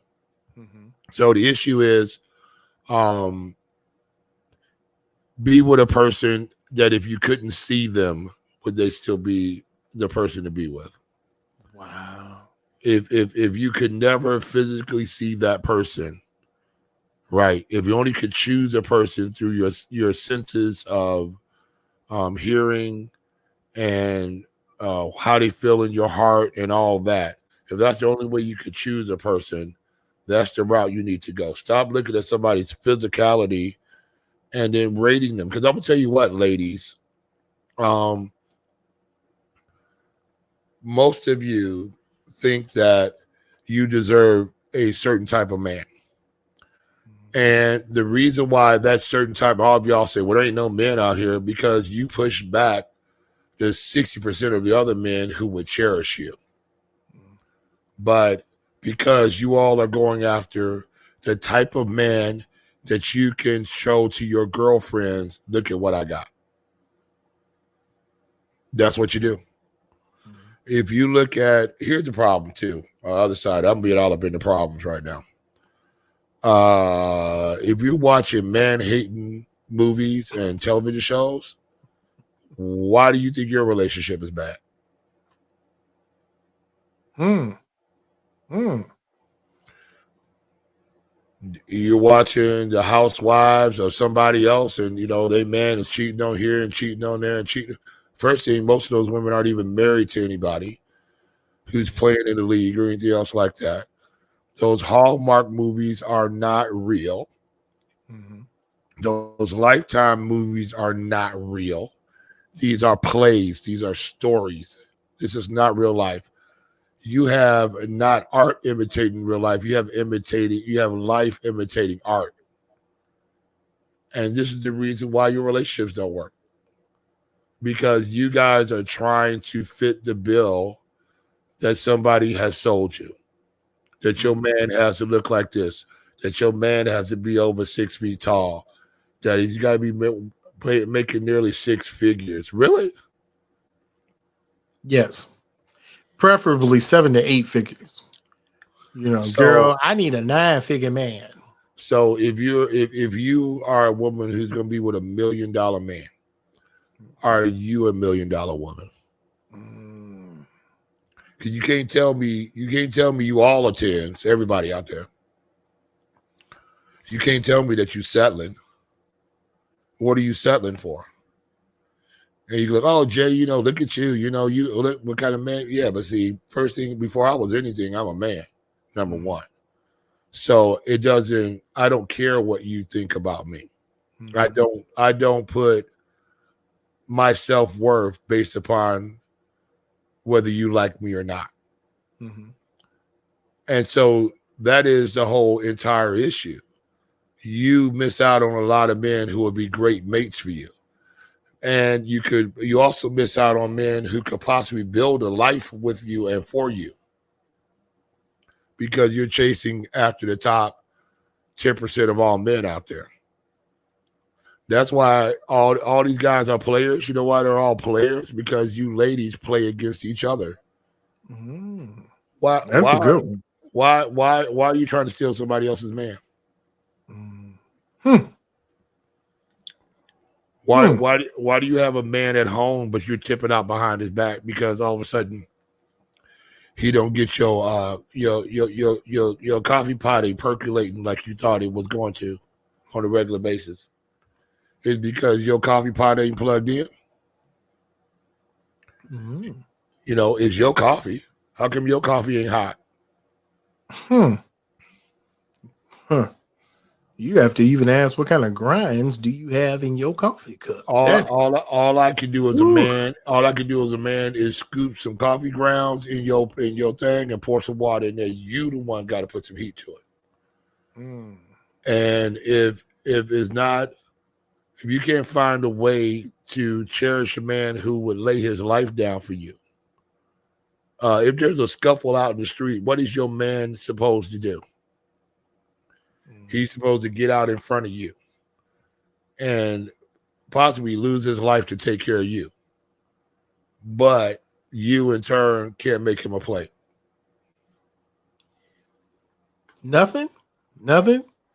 So the issue is, be with a person that if you couldn't see them, would they still be the person to be with? Wow. If you could never physically see that person, right? If you only could choose a person through your senses of hearing and how they feel in your heart and all that, if that's the only way you could choose a person, that's the route you need to go. Stop looking at somebody's physicality and then rating them. Because I'm gonna tell you what, ladies, most of you think that you deserve a certain type of man. And the reason why that certain type, all of y'all say, well, there ain't no men out here, because you push back the 60% of the other men who would cherish you. But because you all are going after the type of man that you can show to your girlfriends, look at what I got. That's what you do. If you look at, here's the problem too, on the other side, I'm being all up in the problems right now. If you're watching man-hating movies and television shows, why do you think your relationship is bad? You're watching the housewives of somebody else, and they man is cheating on here and cheating on there and cheating. First thing, most of those women aren't even married to anybody who's playing in the league or anything else like that. Those Hallmark movies are not real. Those Lifetime movies are not real. These are plays. These are stories. This is not real life. you have not art imitating real life. You have life imitating art. And this is the reason why your relationships don't work. Because you guys are trying to fit the bill that somebody has sold you. That your man has to look like this. That your man has to be over 6 feet tall. That he's got to be making nearly 6 figures. Really? Yes. Preferably 7 to 8 figures. You know, girl, I need a 9-figure man. So if you are a woman who's going to be with $1 million man, are you $1 million woman? Because you can't tell me you all are 10s, everybody out there. You can't tell me that you're settling. What are you settling for? And you go, oh, Jay, look at you. You look what kind of man. Yeah, but see, first thing, before I was anything, I'm a man, number one. So I don't care what you think about me. Mm-hmm. I don't put my self-worth based upon whether you like me or not. Mm-hmm. And so that is the whole entire issue. You miss out on a lot of men who would be great mates for you. And you also miss out on men who could possibly build a life with you and for you. Because you're chasing after the top 10% of all men out there. That's why all these guys are players. You know why they're all players? Because you ladies play against each other. Mm. Why? That's the good one. Why are you trying to steal somebody else's man? Why do you have a man at home but you're tipping out behind his back because all of a sudden he don't get your coffee potty percolating like you thought it was going to on a regular basis? It's because your coffee pot ain't plugged in. Mm-hmm. It's your coffee. How come your coffee ain't hot? You have to even ask what kind of grinds do you have in your coffee cup? All I can do as a man, is scoop some coffee grounds in your thing and pour some water in there. You the one got to put some heat to it. And if you can't find a way to cherish a man who would lay his life down for you, if there's a scuffle out in the street, what is your man supposed to do? He's supposed to get out in front of you and possibly lose his life to take care of you. But you, in turn, can't make him a play. Nothing?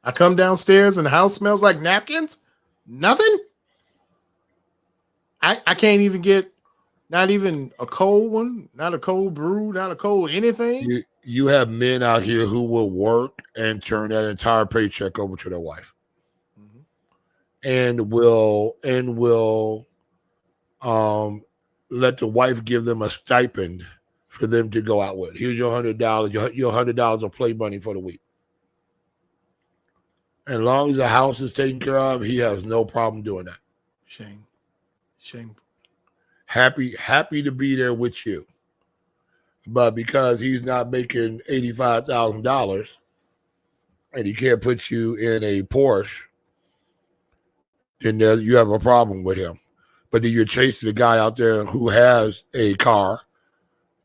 I come downstairs and the house smells like napkins? Nothing? I can't even get not even a cold one, not a cold brew, not a cold anything. You have men out here who will work and turn that entire paycheck over to their wife, and will let the wife give them a stipend for them to go out with. Here's your $100, your $100 of play money for the week. And as long as the house is taken care of, he has no problem doing that. Shame. Happy to be there with you. But because he's not making $85,000 and he can't put you in a Porsche, then you have a problem with him. But then you're chasing a guy out there who has a car,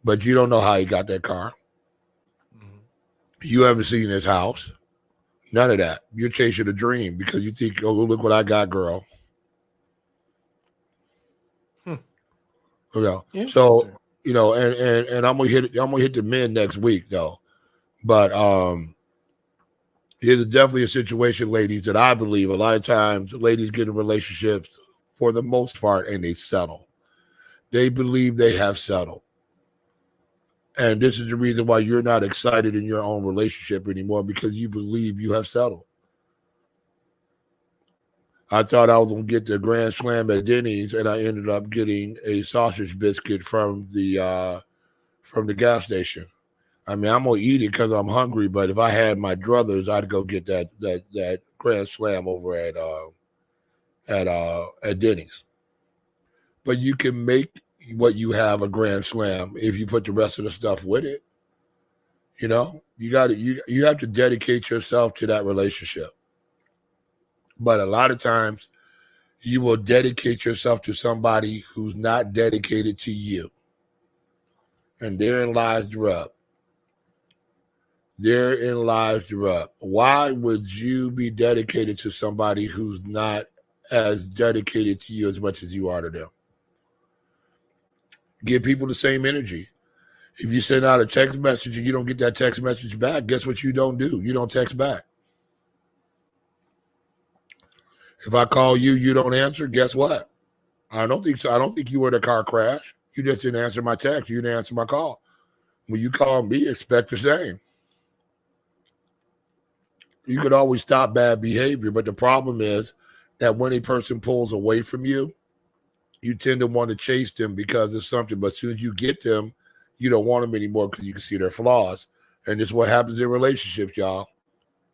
but you don't know how he got that car. Mm-hmm. You haven't seen his house. None of that. You're chasing a dream because you think, oh, look what I got, girl. Okay. So, and I'm gonna hit the men next week though. But here's definitely a situation, ladies, that I believe a lot of times ladies get in relationships for the most part and they settle. They believe they have settled. And this is the reason why you're not excited in your own relationship anymore, because you believe you have settled. I thought I was going to get the Grand Slam at Denny's, and I ended up getting a sausage biscuit from the gas station. I mean, I'm going to eat it because I'm hungry, but if I had my druthers, I'd go get that Grand Slam over at Denny's. But you can make what you have a Grand Slam if you put the rest of the stuff with it. You know, you have to dedicate yourself to that relationship. But a lot of times you will dedicate yourself to somebody who's not dedicated to you. And therein lies the rub. Therein lies the rub. Why would you be dedicated to somebody who's not as dedicated to you as much as you are to them? Give people the same energy. If you send out a text message and you don't get that text message back, guess what you don't do? You don't text back. If I call you, you don't answer, guess what? I don't think so. I don't think you were in a car crash. You just didn't answer my text. You didn't answer my call. When you call me, expect the same. You could always stop bad behavior, but the problem is that when a person pulls away from you, you tend to want to chase them because of something. But as soon as you get them, you don't want them anymore because you can see their flaws. And this is what happens in relationships, y'all.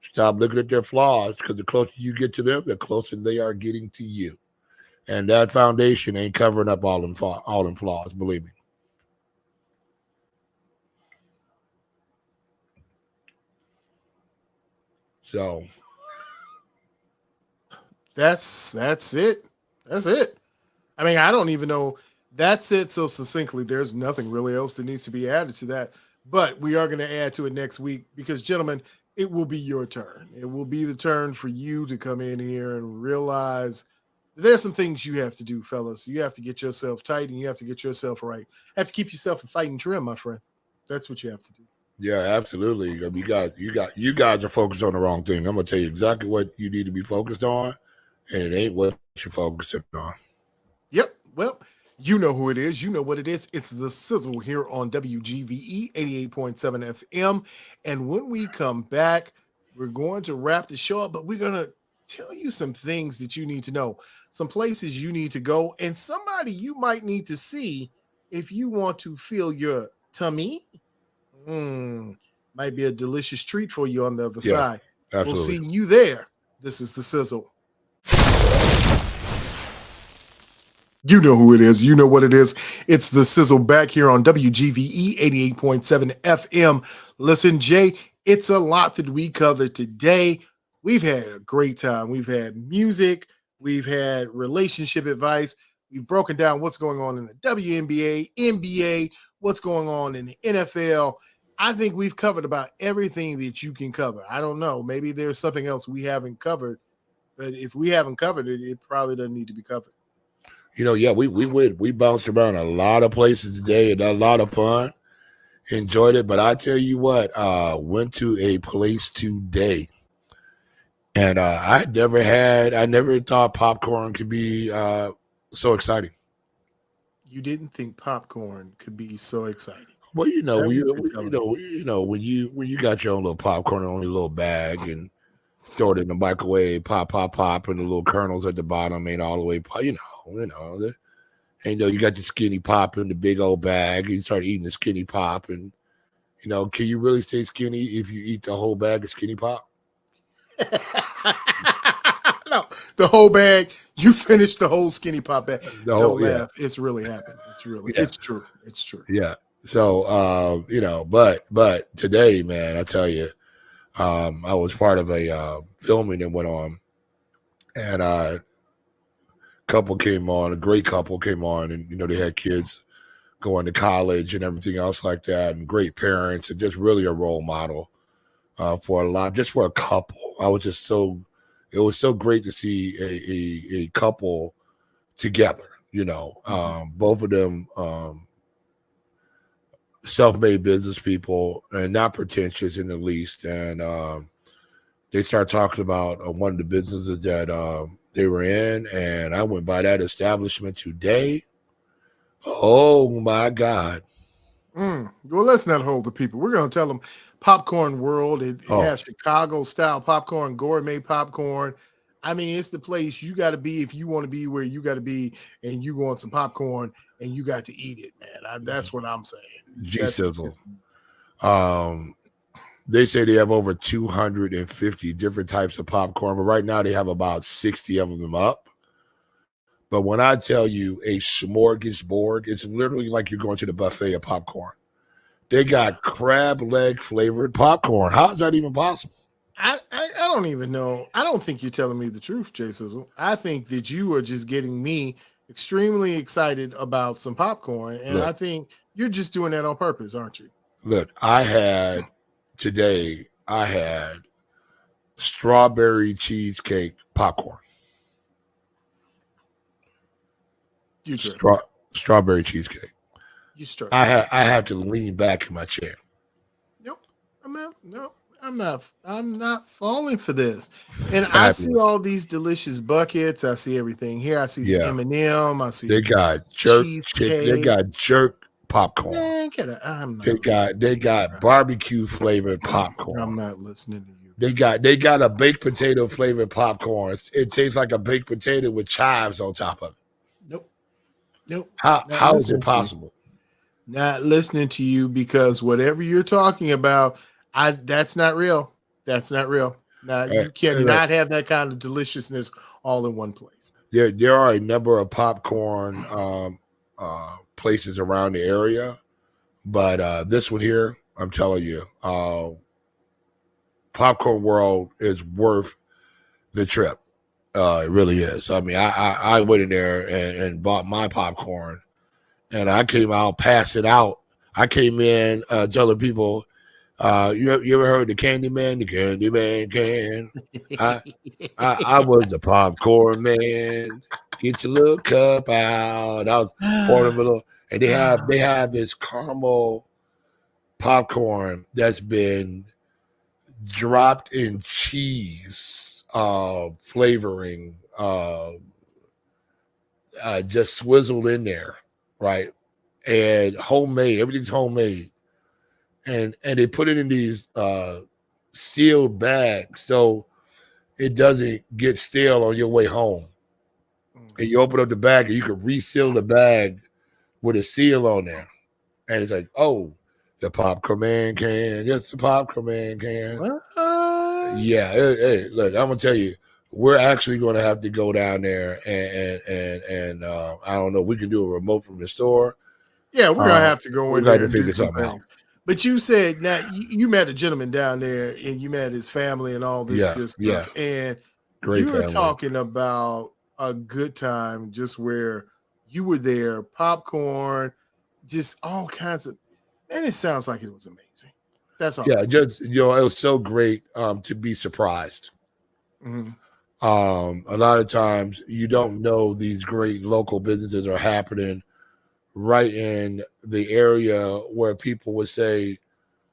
Stop looking at their flaws, because the closer you get to them, the closer they are getting to you. And that foundation ain't covering up all them flaws, believe me. So That's it. That's it. I mean, I don't even know. That's it so succinctly. There's nothing really else that needs to be added to that. But we are going to add to it next week because, gentlemen, it will be your turn. It will be the turn for you to come in here and realize there's some things you have to do, fellas. You have to get yourself tight and you have to get yourself right. You have to keep yourself in fighting trim, my friend. That's what you have to do. Yeah, absolutely. You guys are focused on the wrong thing. I'm gonna tell you exactly what you need to be focused on, and it ain't what you're focusing on. Yep. Well, you know who it is. You know what it is. It's the Sizzle here on WGVE 88.7 FM. And when we come back, we're going to wrap the show up, but we're going to tell you some things that you need to know, some places you need to go, and somebody you might need to see if you want to fill your tummy. Might be a delicious treat for you on the other side. Absolutely. We'll see you there. This is the Sizzle. You know who it is. You know what it is. It's the Sizzle back here on WGVE 88.7 FM. Listen, Jay, it's a lot that we covered today. We've had a great time. We've had music. We've had relationship advice. We've broken down what's going on in the WNBA, NBA, what's going on in the NFL. I think we've covered about everything that you can cover. I don't know. Maybe there's something else we haven't covered. But if we haven't covered it, it probably doesn't need to be covered. You know, yeah, we bounced around a lot of places today and had a lot of fun. Enjoyed it, but I tell you what, went to a place today, and I never thought popcorn could be so exciting. You didn't think popcorn could be so exciting. Well, when you got your own little popcorn on your little bag and throw it in the microwave, pop, and the little kernels at the bottom ain't all the way, you know, you got the skinny pop in the big old bag. You start eating the skinny pop, and can you really stay skinny if you eat the whole bag of skinny pop? No, the whole bag. You finished the whole skinny pop bag. Don't laugh. Yeah. It's really happened. It's true. It's true. Yeah. So, but today, man, I tell you, I was part of a filming that went on, and a great couple came on, and they had kids going to college and everything else like that, and great parents, and just really a role model for a couple. It was so great to see a couple together. Both of them self-made business people and not pretentious in the least, and they started talking about one of the businesses that they were in, and I went by that establishment today. Oh my God. Well, let's not hold the people. We're going to tell them Popcorn World. It has Chicago style popcorn, gourmet popcorn. I mean, it's the place you got to be if you want to be where you got to be, and you want some popcorn and you got to eat it, man. That's what I'm saying. SIZZLE. They say they have over 250 different types of popcorn, but right now they have about 60 of them up. But when I tell you a smorgasbord, it's literally like you're going to the buffet of popcorn. They got crab leg flavored popcorn. How is that even possible? I don't even know. I don't think you're telling me the truth, Jay Sizzle. I think that you are just getting me extremely excited about some popcorn, and Look. I think you're just doing that on purpose, aren't you? Look, I had strawberry cheesecake popcorn. You trip. Strawberry cheesecake. You start. I had to lean back in my chair. Nope. I'm not falling for this. And I see all these delicious buckets. I see everything here. I see the M&M. I see they got jerk cheesecake. They got jerk popcorn. Man, they got barbecue flavored popcorn. I'm not listening to you. They got a baked potato flavored popcorn. It tastes like a baked potato with chives on top of it. Nope. How is it possible? Not listening to you, because whatever you're talking about, that's not real. That's not real. Now, you cannot have that kind of deliciousness all in one place. There are a number of popcorn places around the area, but this one here, I'm telling you, Popcorn World is worth the trip. It really is. I mean, I went in there and bought my popcorn, and I came out passing out. I came in telling people, you ever heard the Candyman? The Candyman can. I was the popcorn man. Get your little cup out. I was pouring a little, and they have this caramel popcorn that's been dropped in cheese flavoring, just swizzled in there, right? And homemade, everything's homemade. And they put it in these sealed bags so it doesn't get stale on your way home. And you open up the bag and you can reseal the bag with a seal on there. And it's like, oh, the popcorn man can. Yes, the popcorn man can. Yeah. Hey, look, I'm gonna tell you, we're actually going to have to go down there and I don't know. We can do a remote from the store. Yeah, we're gonna have to go in there and figure do some something things. Out. But you said now you met a gentleman down there and you met his family and all this good stuff. Yeah. And great you were talking about a good time, just where you were there, popcorn, just all kinds of, and it sounds like it was amazing. That's all. Yeah, just it was so great to be surprised. Mm-hmm. A lot of times you don't know these great local businesses are happening right in the area where people would say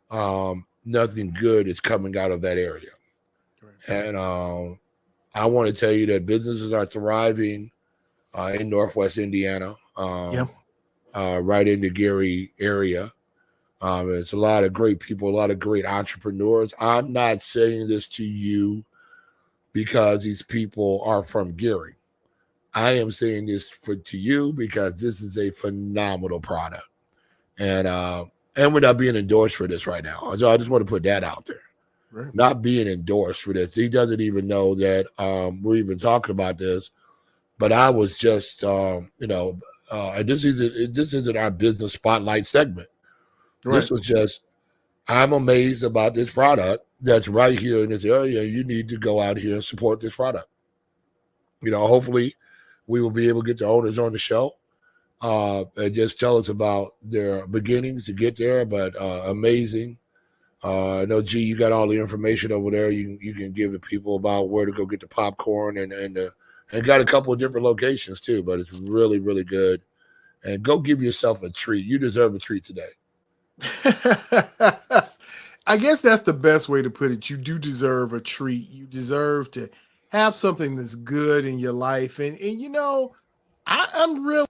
nothing good is coming out of that area. Right. And I want to tell you that businesses are thriving in Northwest Indiana, right in the Gary area. There's a lot of great people, a lot of great entrepreneurs. I'm not saying this to you because these people are from Gary. I am saying this to you because this is a phenomenal product. And we're not being endorsed for this right now. So I just want to put that out there. Right. Not being endorsed for this. He doesn't even know that we're even talking about this. But I was just, and this isn't our business spotlight segment. Right. This was just, I'm amazed about this product that's right here in this area. You need to go out here and support this product. Hopefully we will be able to get the owners on the show and just tell us about their beginnings to get there. But amazing. I know, G, you got all the information over there. You can give the people about where to go get the popcorn and got a couple of different locations too. But it's really, really good. And go give yourself a treat. You deserve a treat today. I guess that's the best way to put it. You do deserve a treat. You deserve to have something that's good in your life. And I'm really,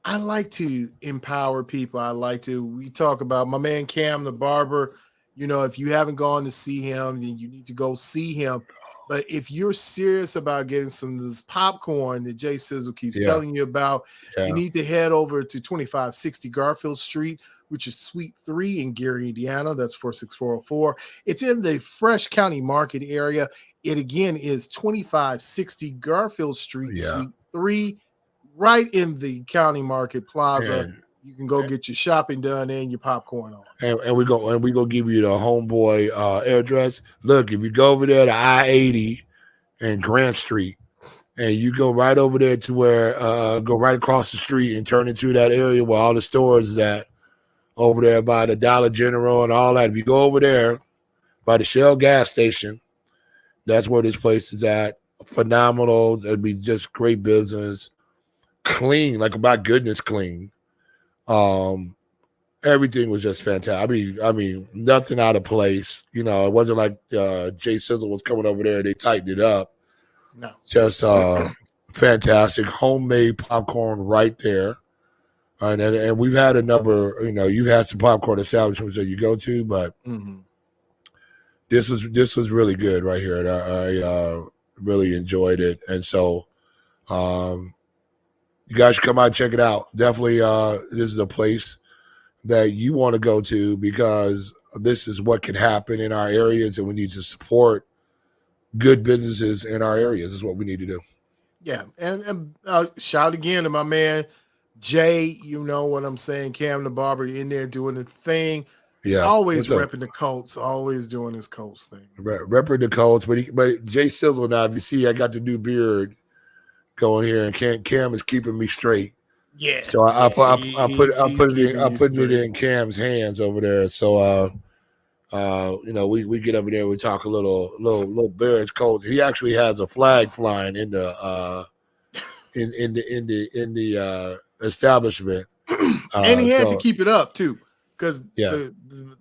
I like to empower people. We talk about my man Cam, the barber. If you haven't gone to see him, then you need to go see him. But if you're serious about getting some of this popcorn that Jay Sizzle keeps telling you about, you need to head over to 2560 Garfield Street, which is Suite 3 in Gary, Indiana. That's 46404. It's in the Fresh County Market area. It, again, is 2560 Garfield Street, Suite 3, right in the County Market Plaza. You can go get your shopping done and your popcorn on. And we go give you the homeboy address. Look, if you go over there to I-80 and Grant Street, and you go right over there to where go right across the street and turn into that area where all the stores is at, over there by the Dollar General and all that. If you go over there by the Shell gas station, that's where this place is at. Phenomenal. It'd be just great business. Clean, like my goodness, clean. Everything was just fantastic. I mean, nothing out of place. You know, it wasn't like Jay Sizzle was coming over there and they tightened it up. No. Just fantastic. Homemade popcorn right there. And we've had a number, you know, you had some popcorn establishments that you go to, but this was really good right here. And I really enjoyed it. And so you guys should come out and check it out. Definitely this is a place that you want to go to because this is what can happen in our areas, and we need to support good businesses in our areas is what we need to do. Yeah. And shout again to my man, Jay, you know what I'm saying? Cam the Barber in there doing the thing. Yeah. Always repping the Colts, always doing his Colts thing. Repping the Colts. But Jay Sizzle now, if you see, I got the new beard going here, and Cam is keeping me straight. Yeah. So I'm putting it in Cam's hands over there. So you know, we get over there, we talk a little Bears Colts. He actually has a flag flying in the in the establishment. And he had to keep it up too, because the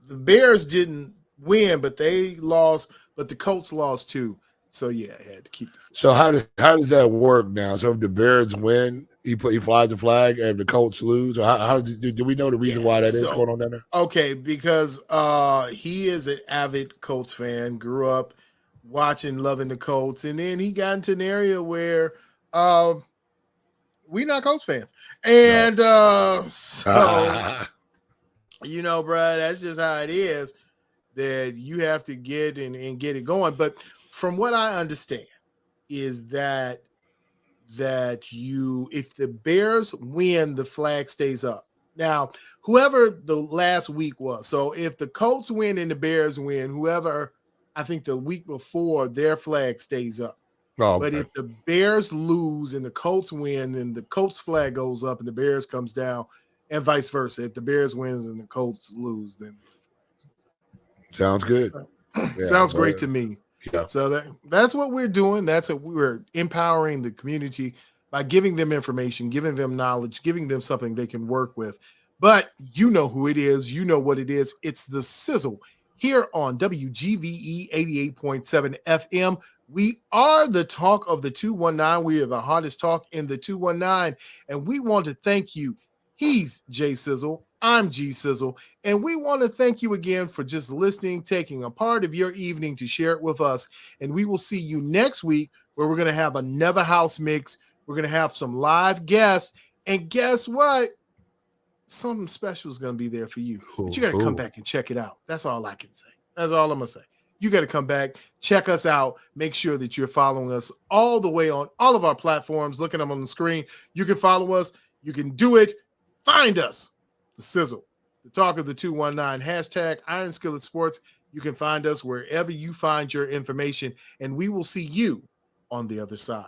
Bears didn't win, but they lost, but the Colts lost too. So yeah, he had to keep it. So how does that work now? So if the Bears win, he flies the flag, and the Colts lose, or how does do we know the reason why that is going on down there? Okay, because he is an avid Colts fan, grew up watching, loving the Colts, and then he got into an area where we're not Colts fans. And so you know, bro, that's just how it is, that you have to get and get it going. But from what I understand is that if the Bears win, the flag stays up. Now, whoever the last week was, so if the Colts win and the Bears win, whoever, I think the week before, their flag stays up. Oh, okay. But if the Bears lose and the Colts win, then the Colts flag goes up and the Bears comes down, and vice versa. If the Bears wins and the Colts lose, then sounds good. Sounds great to me. Yeah. So that's what we're doing. That's what we're empowering the community by giving them information, giving them knowledge, giving them something they can work with. But you know who it is. You know what it is. It's the Sizzle here on WGVE 88.7 FM. We are the talk of the 219. We are the hottest talk in the 219. And we want to thank you. He's Jay Sizzle. I'm G Sizzle, and we want to thank you again for just listening, taking a part of your evening to share it with us. And we will see you next week, where we're going to have another house mix. We're going to have some live guests, and guess what? Something special is going to be there for you. But you got to come back and check it out. That's all I can say. That's all I'm going to say. You got to come back, check us out. Make sure that you're following us all the way on all of our platforms. Look at them on the screen. You can follow us. You can do it. Find us. The Sizzle, the talk of the 219, hashtag Iron Skillet Sports. You can find us wherever you find your information, and we will see you on the other side.